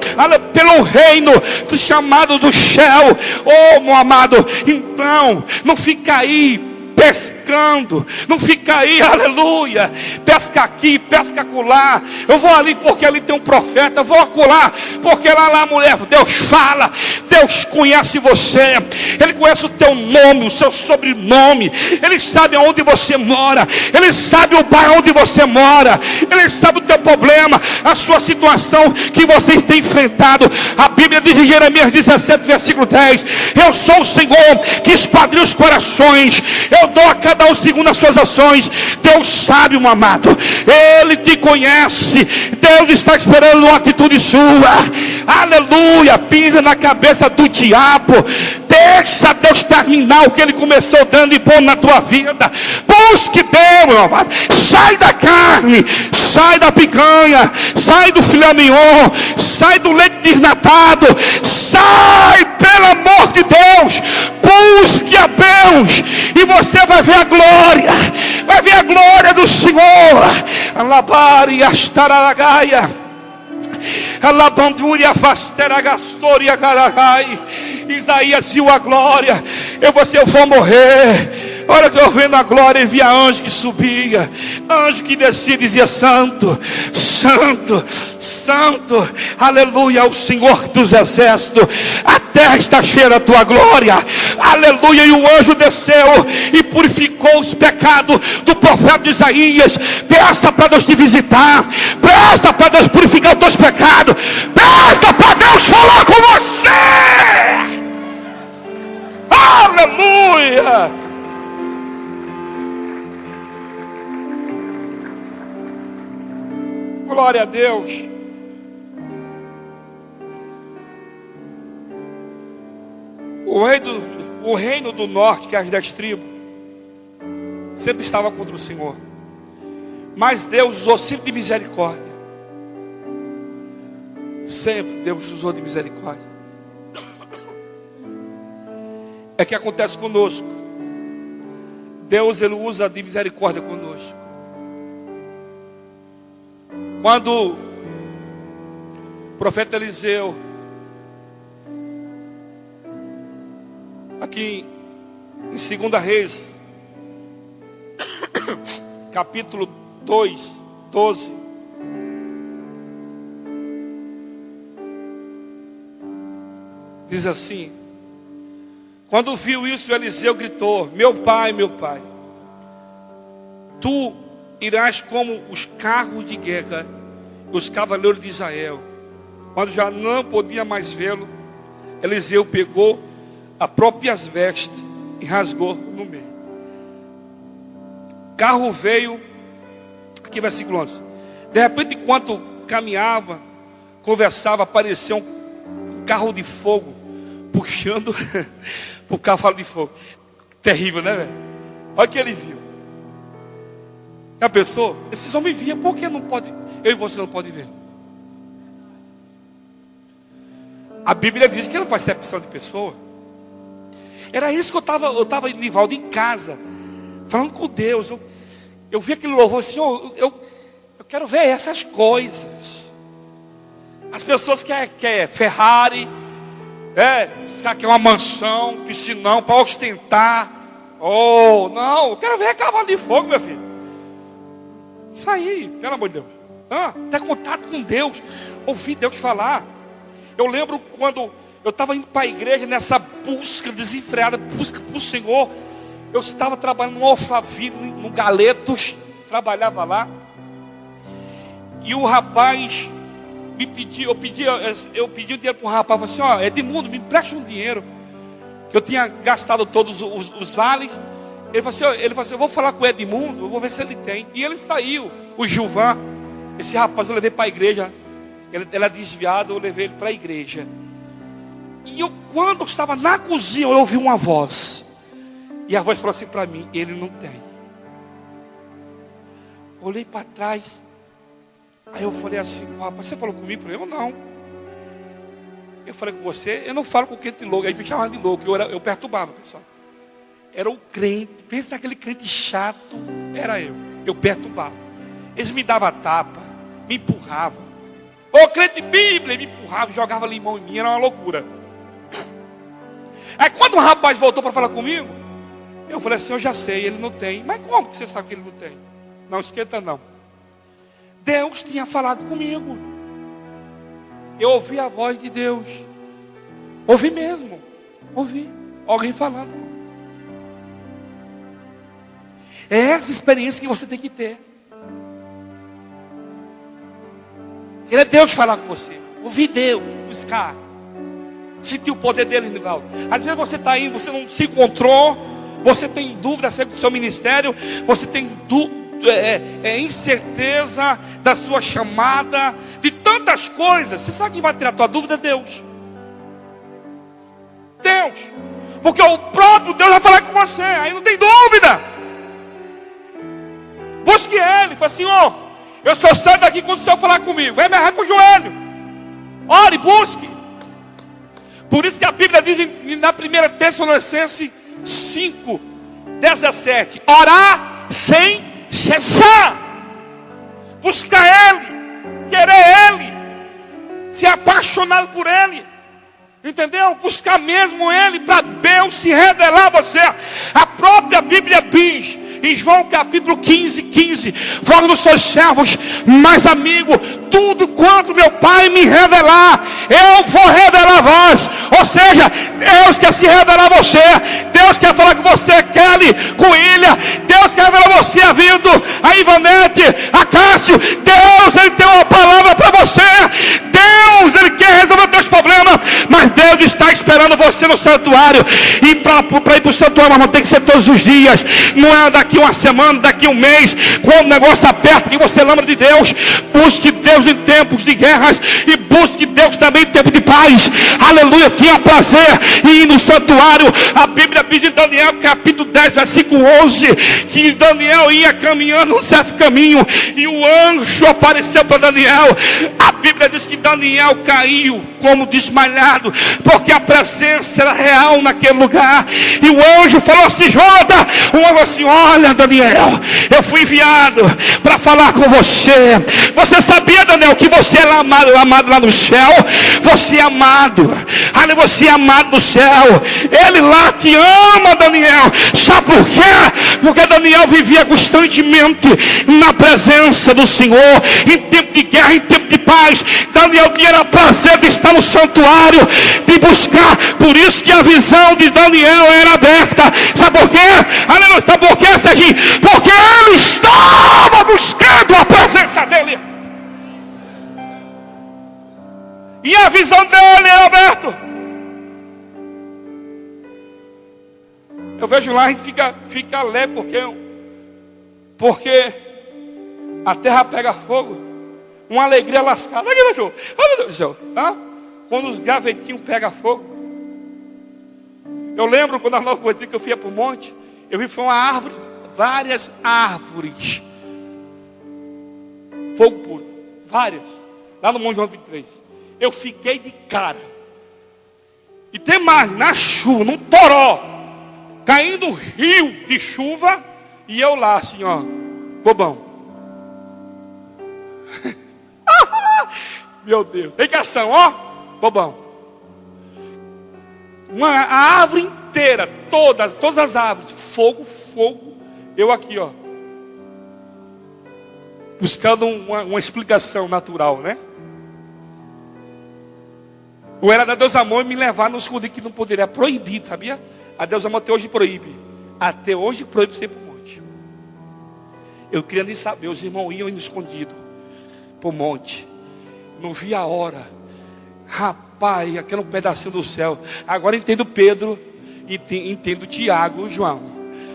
pelo reino do chamado do céu. Oh, meu amado, então não fica aí pescando, não fica aí, aleluia, pesca aqui, pesca acolá. Eu vou ali porque ali tem um profeta, eu vou acolá porque lá mulher, Deus fala, Deus conhece você, Ele conhece o teu nome, o seu sobrenome, Ele sabe aonde você mora, Ele sabe o bairro onde você mora, Ele sabe o teu problema, a sua situação que você tem enfrentado. A Bíblia diz em Jeremias 17, versículo 10: eu sou o Senhor que esquadrinha os corações, eu dou a cada um segundo as suas ações. Deus sabe, meu amado, Ele te conhece, Deus está esperando uma atitude sua, aleluia. Pisa na cabeça do diabo, deixa Deus terminar o que Ele começou dando e pôr na tua vida. Busque Deus, meu amado, sai da carne, sai da picanha, sai do filé mignon, sai do leite desnatado, sai, pelo amor de Deus, busque a Deus, e você vai ver a glória do Senhor. Alabari astaragaia, alabandúria fastera gastoria caragai. Isaías viu a glória. Eu vou morrer. Olha que eu vendo a glória, e via anjo que subia, anjo que descia, dizia: santo, santo, santo, aleluia, o Senhor dos exércitos. A terra está cheia da tua glória, aleluia. E o anjo desceu e purificou os pecados do profeta Isaías. Peça para Deus te visitar, peça para Deus purificar os teus pecados, peça para Deus falar com você. Aleluia. Glória a Deus. O reino do norte, que é as 10 tribos, sempre estava contra o Senhor, mas Deus usou sempre de misericórdia. Sempre Deus usou de misericórdia. É que acontece conosco. Deus, Ele usa de misericórdia conosco. Quando o profeta Eliseu, aqui em 2 Reis, capítulo 2, 12, diz assim: quando viu isso, Eliseu gritou: meu pai, tu irás como os carros de guerra, os cavaleiros de Israel. Quando já não podia mais vê-lo, Eliseu pegou as próprias vestes e rasgou no meio. Carro veio, aqui versículo 11. De repente, enquanto caminhava, conversava, apareceu um carro de fogo puxando o cavalo de fogo. Terrível, né, velho? Olha o que ele viu. Já pensou? Esses homens viam, por que não pode? Eu e você não pode ver. A Bíblia diz que não faz acepção de pessoa. Era isso que eu estava em Nivaldo, em casa, falando com Deus. Eu vi aquele louvor, Senhor, eu quero ver essas coisas. As pessoas querem Ferrari, quer uma mansão, piscinão para ostentar. Oh, não, eu quero ver cavalo de fogo, meu filho. Isso aí, pelo amor de Deus. Ter contato com Deus, ouvir Deus falar. Eu lembro quando eu estava indo para a igreja, nessa busca desenfreada, busca para o Senhor. Eu estava trabalhando no Alphaville, no Galetos, trabalhava lá. E o rapaz me pediu, eu pedi o dinheiro para o rapaz, falei assim: ó, Edmundo, me empresta um dinheiro, que eu tinha gastado todos os vales. Ele falou assim, eu vou falar com o Edmundo, eu vou ver se ele tem. E ele saiu, o Gilvan, esse rapaz eu levei para a igreja. Ele era desviado, eu levei ele para a igreja. E quando eu estava na cozinha, eu ouvi uma voz. E a voz falou assim para mim: ele não tem. Olhei para trás. Aí eu falei assim: rapaz, você falou comigo? Eu falei: eu não. Eu falei com você, eu não falo com crente louco. Aí me chamava de louco, eu perturbava, pessoal. Era o crente, pensa naquele crente chato, era eu perturbava. Eles me davam tapa, me empurravam. Ô crente Bíblia, me empurrava, jogava limão em mim, era uma loucura. Aí quando o rapaz voltou para falar comigo, eu falei assim, eu já sei, ele não tem. Mas como que você sabe que ele não tem? Não esquenta não. Deus tinha falado comigo. Eu ouvi a voz de Deus. Ouvi mesmo. Ouvi. Alguém falando. É essa experiência que você tem que ter. Querer Deus falar com você. Ouvir Deus, buscar. Sentir o poder dele, Nivaldo. Às vezes você está indo, você não se encontrou. Você tem dúvida acerca do seu ministério. Você tem incerteza da sua chamada. De tantas coisas. Você sabe quem vai tirar a tua dúvida? Deus. Deus. Porque o próprio Deus vai falar com você. Aí não tem dúvida. Busque Ele. Fala, Senhor, eu só saio daqui quando o Senhor falar comigo. Vai me arrancar o joelho. Ore, busque. Por isso que a Bíblia diz na 1 Tessalonicenses 5:17. Orar sem cessar. Buscar Ele. Querer Ele. Ser apaixonado por Ele. Entendeu? Buscar mesmo Ele para Deus se revelar a você. A própria Bíblia diz em João capítulo 15:15: vós nos sois servos, mas amigo, tudo quanto meu Pai me revelar, eu vou revelar a vós. Ou seja, Deus quer se revelar a você. Deus quer falar com você, Kelly, com Ilha. Deus quer revelar a você, a Vildo, a Ivanete, a Cássio. Deus, Ele tem uma palavra para você. Deus, Ele quer resolver os teus problemas. Mas Deus está esperando você no santuário. E para ir para o santuário, mas tem que ser todos os dias. Não é daqui uma semana, daqui um mês. Quando o negócio aperta, que você lembra de Deus. Busque Deus em tempos de guerras. E busque Deus também em tempo de paz. Aleluia, tinha prazer em ir no santuário. A Bíblia diz em Daniel capítulo 10, versículo 11, que Daniel ia caminhando um certo caminho. E o anjo apareceu para Daniel. A Bíblia diz que Daniel caiu como desmaiado, porque a presença era real naquele lugar. E o anjo falou assim, Jota, o anjo assim, olha Daniel, eu fui enviado para falar com você. Você sabia, Daniel, que você é amado lá no céu? Você é amado. Ali você é amado no céu. Ele lá te ama, Daniel. Sabe por quê? Porque Daniel vivia constantemente na presença do Senhor. Em tempo de guerra, em tempo de paz, Daniel tinha prazer de estar no santuário, de buscar. Por isso que a visão de Daniel era aberta. Sabe por quê? Aleluia. Sabe por quê, Serginho? Porque ele estava buscando a presença dele. E a visão dele era aberta. Eu vejo lá, a gente fica leve, porque a terra pega fogo. Uma alegria lascada. Aqui, meu Deus do céu. Tá? Quando os gavetinhos pegam fogo. Eu lembro quando a nova coisa que eu fui para o monte. Eu vi foi uma árvore. Várias árvores. Fogo puro. Várias. Lá no Monte João 23. Eu fiquei de cara. E tem mais. Na chuva, num toró. Caindo um rio de chuva. E eu lá assim, ó. Bobão. Meu Deus, tem ação, ó, bobão. Uma árvore inteira, todas as árvores, fogo. Eu aqui, ó, buscando uma explicação natural, né? O era da Deus Amor me levar no escondido que não poderia, proibido, sabia? A Deus Amor até hoje proíbe. Até hoje proíbe você ir para o monte. Eu queria nem saber, os irmãos iam no escondido para o monte. Não vi a hora. Rapaz, aquele um pedacinho do céu. Agora entendo Pedro. E entendo Tiago e João.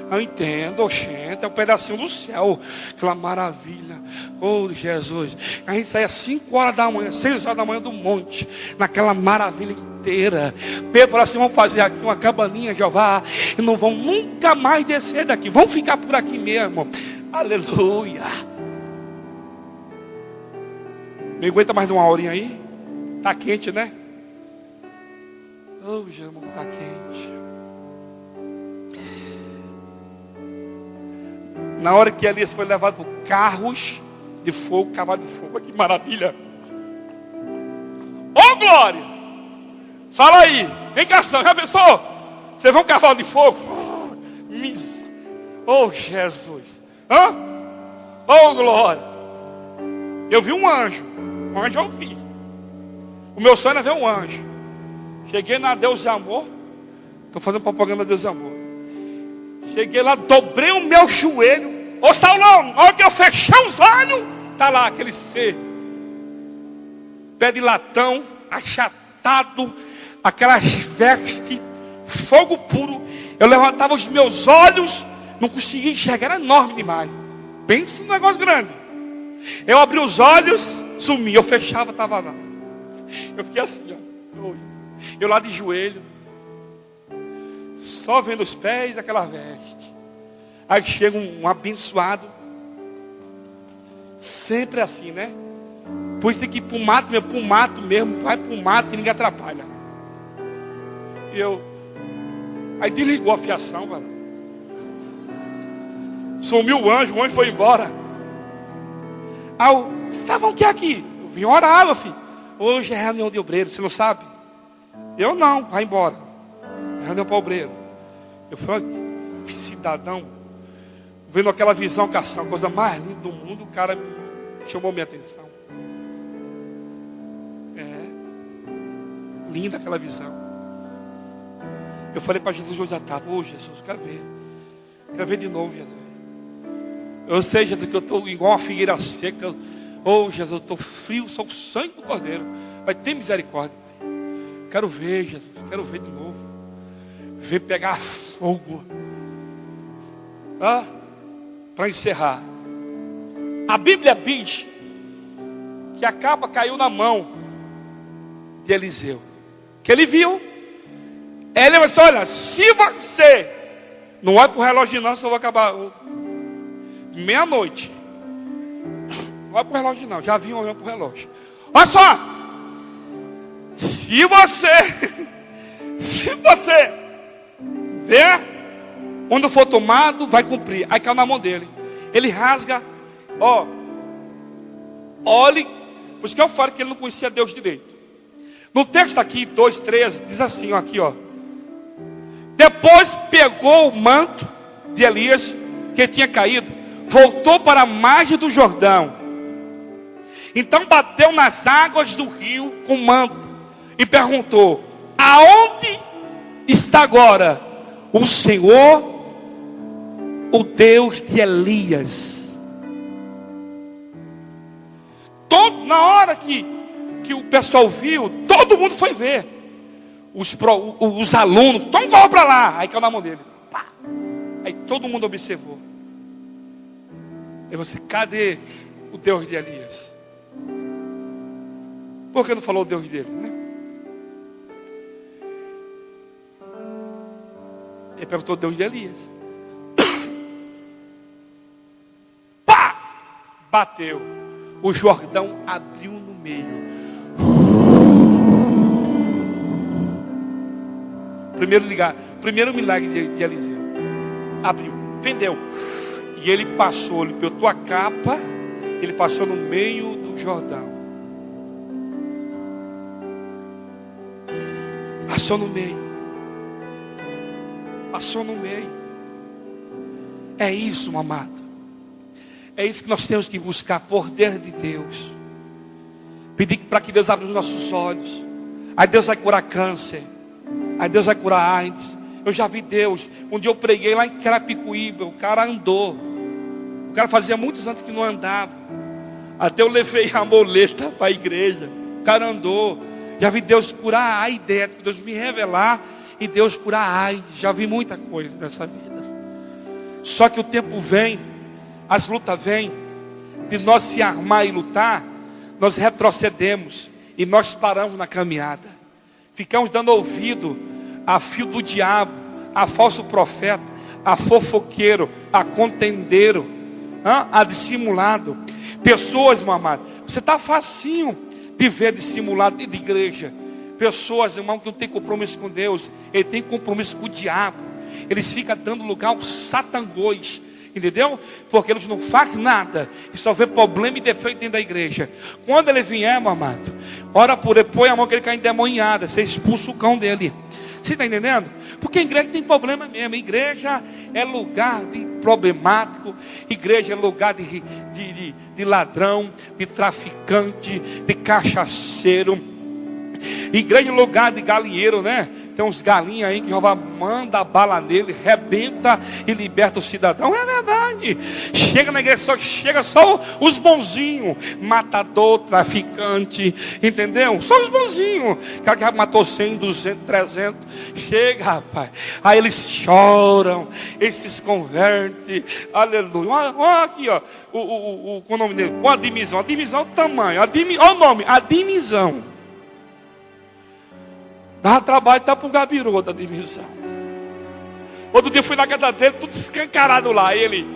Eu entendo, oxente, é um pedacinho do céu. Aquela maravilha. Oh, Jesus. A gente saía 5 horas da manhã, 6 horas da manhã do monte. Naquela maravilha inteira. Pedro falou assim, vamos fazer aqui uma cabaninha, Jeová. E não vão nunca mais descer daqui. Vamos ficar por aqui mesmo. Aleluia. Me aguenta mais de uma horinha aí? Tá quente, né? Oh, Jesus, tá quente. Na hora que Elias foi levado por carros, de fogo, cavalo de fogo. Que maravilha! Ô glória! Fala aí, vem cá, já pensou? Você vê um cavalo de fogo? Oh Jesus! Hã? Oh glória! Eu vi um anjo eu vi. O meu sonho era ver um anjo. Cheguei na Deus e Amor. Estou fazendo propaganda Deus e Amor. Cheguei lá, dobrei o meu joelho. Ô Saulão, na hora que eu fechei os olhos, está lá aquele ser, pé de latão, achatado, aquelas vestes, fogo puro. Eu levantava os meus olhos, não conseguia enxergar, era enorme demais. Pensa num negócio grande. Eu abri os olhos, sumi, eu fechava, estava lá. Eu fiquei assim, ó. Eu lá de joelho, só vendo os pés, aquela veste. Aí chega um abençoado, sempre assim, né? Por isso tem que ir para o mato mesmo, vai para o mato que ninguém atrapalha. Aí desligou a fiação, velho. Sumiu o anjo foi embora. Aí vocês estavam o que aqui? Eu vim orar, meu filho. Hoje é reunião de obreiro, você não sabe? Eu não, vai embora. Reunião para obreiro. Eu falei, cidadão, vendo aquela visão, a coisa mais linda do mundo, o cara chamou minha atenção. Linda aquela visão. Eu falei para Jesus hoje à tarde, Jesus, quero ver de novo, Jesus. Eu sei, Jesus, que eu estou igual uma figueira seca. Jesus, eu estou frio, sou o sangue do Cordeiro. Vai ter misericórdia. Quero ver, Jesus, quero ver de novo. Ver pegar fogo. Para encerrar. A Bíblia diz que a capa caiu na mão de Eliseu. Que ele viu. Ele disse, olha, se você não olha para o relógio não, só vai acabar meia-noite. Não olha para o relógio não, já vim olhando para o relógio. Olha só, se você ver quando for tomado, vai cumprir. Aí caiu na mão dele. Ele rasga, olhe, por isso que eu falo que ele não conhecia Deus direito. No texto aqui, 2:13, diz assim, aqui, depois pegou o manto de Elias, que tinha caído, voltou para a margem do Jordão. Então bateu nas águas do rio com o manto e perguntou, aonde está agora o Senhor, o Deus de Elias? Na hora que o pessoal viu, todo mundo foi ver. Os alunos, então corre para lá. Aí caiu na mão dele. Pá. Aí todo mundo observou. E você, cadê o Deus de Elias? Por que não falou o Deus dele, né? Ele perguntou o Deus de Elias. Pá! Bateu. O Jordão abriu no meio. Primeiro milagre de Eliseu. Abriu, vendeu. E ele passou, ele pegou a capa, ele passou no meio do Jordão. Passou no meio. É isso, meu amado. É isso que nós temos que buscar, poder de Deus. Pedir para que Deus abra os nossos olhos. Aí Deus vai curar câncer. Aí Deus vai curar AIDS. Eu já vi Deus. Um dia eu preguei lá em Carapicuíba. O cara andou. O cara fazia muitos anos que não andava. Até eu levei a moleta para a igreja. O cara andou. Já vi Deus curar a AIDS. Deus me revelar e Deus curar a AIDS. Já vi muita coisa nessa vida. Só que o tempo vem. As lutas vêm. De nós se armar e lutar, nós retrocedemos. E nós paramos na caminhada. Ficamos dando ouvido a fio do diabo, a falso profeta, a fofoqueiro, a contendeiro, a dissimulado. Pessoas, meu amado, você está facinho de ver dissimulado de igreja. Pessoas, irmão, que não tem compromisso com Deus, ele tem compromisso com o diabo. Eles ficam dando lugar aos satangões. Entendeu? Porque eles não fazem nada e só vê problema e defeito dentro da igreja. Quando ele vier, meu amado, ora por ele, põe a mão que ele cai endemoniada, você expulsa o cão dele. Você está entendendo? Porque a igreja tem problema mesmo. Igreja é lugar de problemático. Igreja é lugar de ladrão, de traficante, de cachaceiro. Igreja é lugar de galinheiro, né? Tem uns galinhas aí que Jeová manda a bala nele, rebenta e liberta o cidadão. É verdade. Chega na igreja, chega só os bonzinhos. Matador, traficante, entendeu? Só os bonzinhos. O cara que já matou 100, 200, 300. Chega, rapaz. Aí eles choram, eles se convertem. Aleluia. Olha aqui, ó. Qual o nome dele? A dimissão. A dimissão é o tamanho. Olha o nome. A dimissão. Dava trabalho, tá pro Gabiroto da dimissão. Outro dia eu fui na casa dele, tudo escancarado lá. Ele,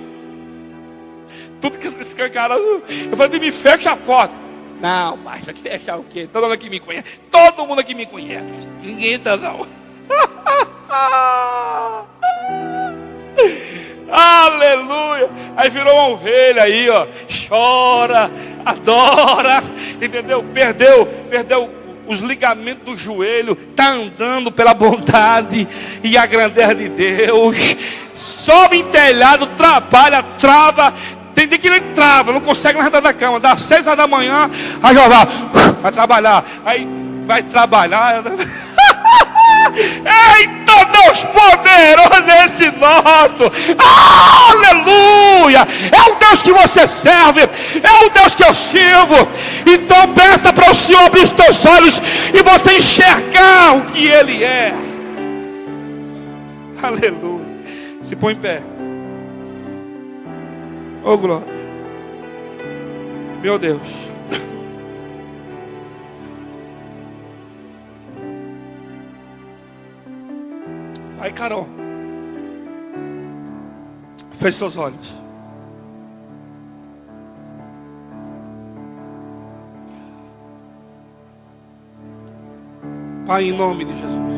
tudo escancarado. Eu falei, me fecha a porta. Não, mas vai fechar o quê? Todo mundo aqui me conhece. Todo mundo aqui me conhece. Ninguém entra, não. Aleluia. Aí virou uma ovelha aí, ó. Chora, adora. Entendeu? Perdeu os ligamentos do joelho, está andando pela bondade e a grandeza de Deus. Sobe em telhado, trabalha, trava. Tem dia que ele trava, não consegue levantar da cama. Das 6 horas da manhã, aí já vai trabalhar. Aí vai trabalhar. Eita, Deus poderoso é esse nosso. Aleluia. É o Deus que você serve, é o Deus que eu sirvo. Então peça para o Senhor abrir os teus olhos e você enxergar o que Ele é. Aleluia. Se põe em pé. Oh glória. Meu Deus. Aí, Carol, feche seus olhos. Pai, em nome de Jesus.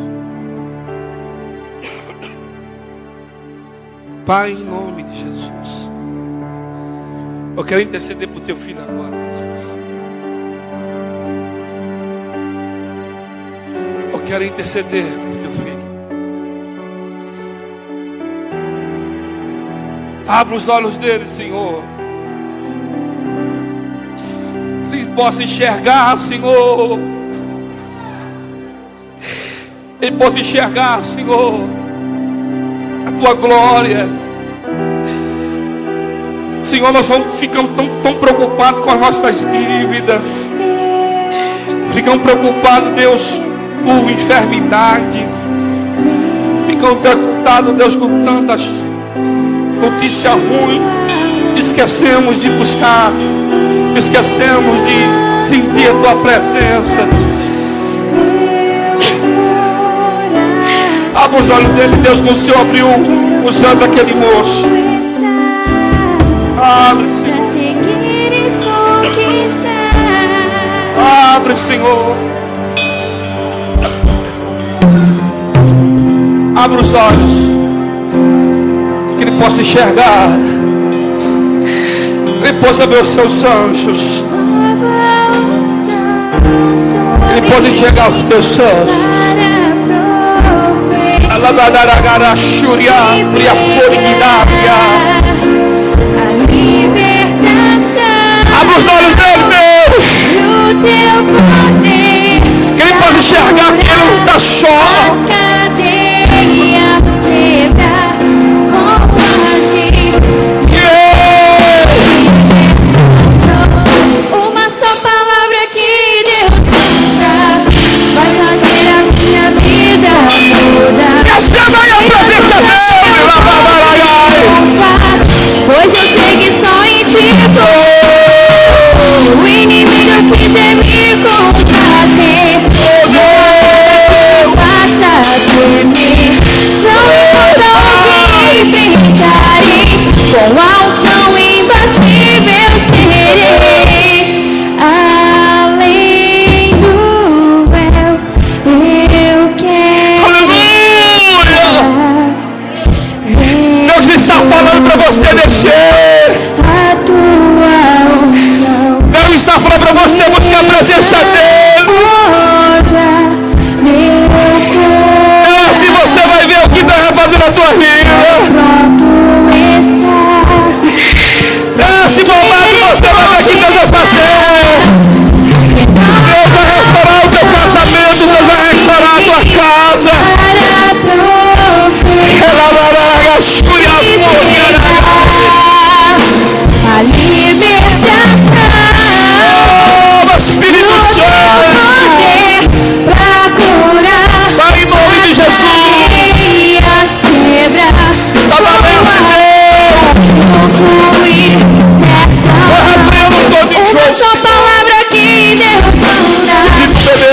Pai, em nome de Jesus. Eu quero interceder por teu filho agora, Jesus. Eu quero interceder por teu filho. Abra os olhos dele, Senhor. Ele possa enxergar, Senhor. Ele possa enxergar, Senhor, a tua glória. Senhor, nós ficamos tão preocupados com as nossas dívidas. Ficamos preocupados, Deus, por enfermidade. Ficamos preocupados, Deus, com tantas notícia ruim. Esquecemos de buscar, esquecemos de sentir a tua presença. Abra os olhos dele, Deus, como o Senhor abriu os olhos daquele moço. Abre, Senhor. Abre, Senhor. Abre os olhos. Que ele possa enxergar, ele possa ver os seus anjos, ele possa enxergar os teus anjos. Abre os olhos dele, Deus, que ele possa enxergar que ele não está só. Receba aí a presença dele. Pois eu sei que só em ti o inimigo quiser me combater. Faça temer. Não importa o que enfrentarei, com a unção imbatível serei. Além do véu, eu quero. Aleluia! Deus está falando para você. você descer. Deus está falando para você buscar a presença dele. Assim você vai ver o que Deus vai fazer na tua vida. Esse momento você vai ver o que Deus vai fazer. Deus vai restaurar o teu casamento. Deus vai restaurar a tua casa. A libertação, oh, Espírito Santo, pra curar, vai em nome de Jesus. Está valendo, Deus. Eu repreendo todo uma injusto. só palavra que Deus manda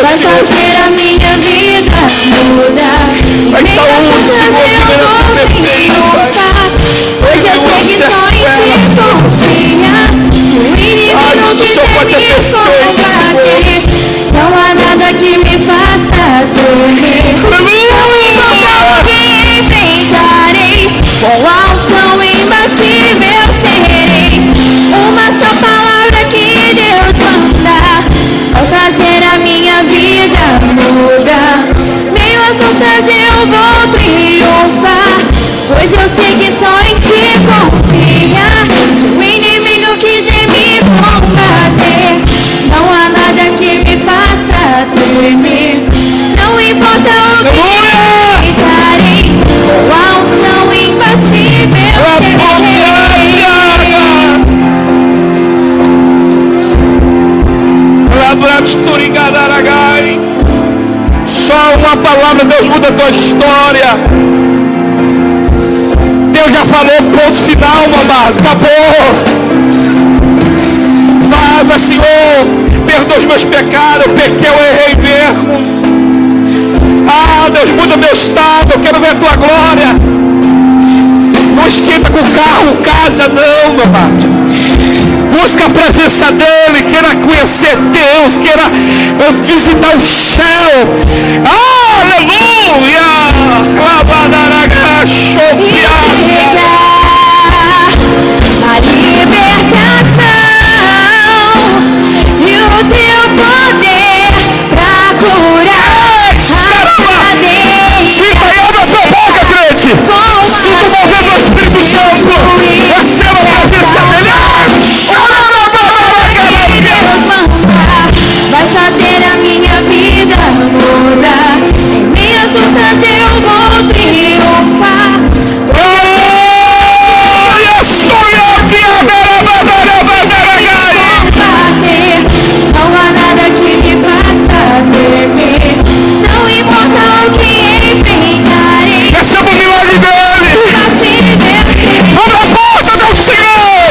vai fazer a minha vida mudar. Vai saúde, Senhor, que mereça perfeito, Pai. Hoje eu sei que só em ti confia. O inimigo que quer me combater. Não há nada que me faça temer. Não importa o que enfrentarei, com a unção imbatível serei. Uma só palavra que Deus manda vai fazer a minha vida mudar. Meio às lutas eu vou triunfar, pois eu sei que só em ti confia. Se o inimigo quiser me combater, não há nada que me faça tremer. Não importa o que enfrentarei, com a unção imbatível serei. Só uma palavra, Deus muda a tua história. Deus já falou, ponto final, mamado, acabou. Vai, Senhor, perdoa os meus pecados, eu pequei, eu errei mesmo. Ah, Deus, muda meu estado, eu quero ver a tua glória. Não esquenta com carro, casa, não, mamado. Busca a presença dele, queira conhecer Deus, queira visitar o céu. Aleluia! A libertação e o teu poder pra curar a cadeia. Sinta aí, abre a tua boca, crente. Sinta o mover do Espírito Santo. Receba a presença dele. Vai fazer a minha vida mudar. Em minhas lutas eu vou triunfar. Não há nada que me faça temer. Não importa o que enfrentarei. Receba o milagre dele. Abre a porta, meu Senhor.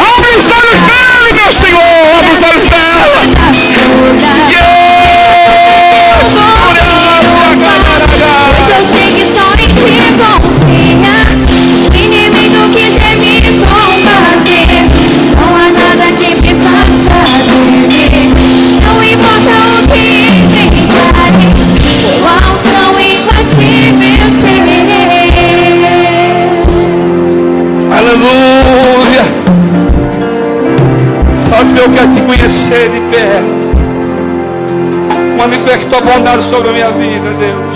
Abre os olhos dele, meu Senhor. Abre os olhos dela. Eu sei que só em ti confia. O inimigo quiser me combater, não há nada que me faça temer. Não importa o que enfrentarei, com a unção imbatível serei. Aleluia. Só se eu quero te conhecer de perto. Manifesta tua bondade sobre a minha vida, Deus.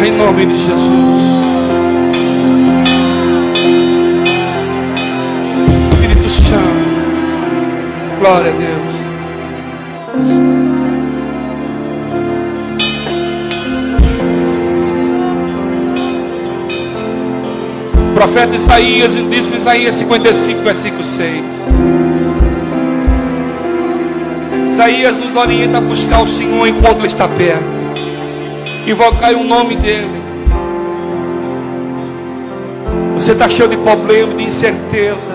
Em nome de Jesus. Espírito Santo. Glória a Deus. O profeta Isaías disse em Isaías 55, versículo 6. Isaías nos orienta a buscar o Senhor enquanto Ele está perto. Invocar o nome dEle. Você está cheio de problema, de incerteza,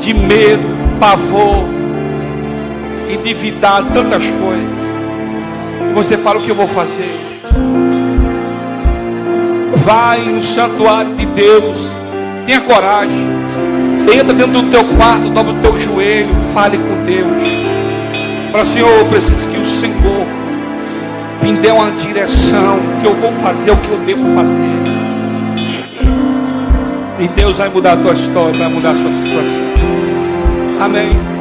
de medo, pavor, endividado, tantas coisas. E você fala: o que eu vou fazer? Vai no santuário de Deus. Tenha coragem. Entra dentro do teu quarto, dobra o teu joelho, fale com Deus. Fala: Senhor, eu preciso que o Senhor me dê uma direção, que eu vou fazer o que eu devo fazer. E Deus vai mudar a tua história, vai mudar a sua situação. Amém.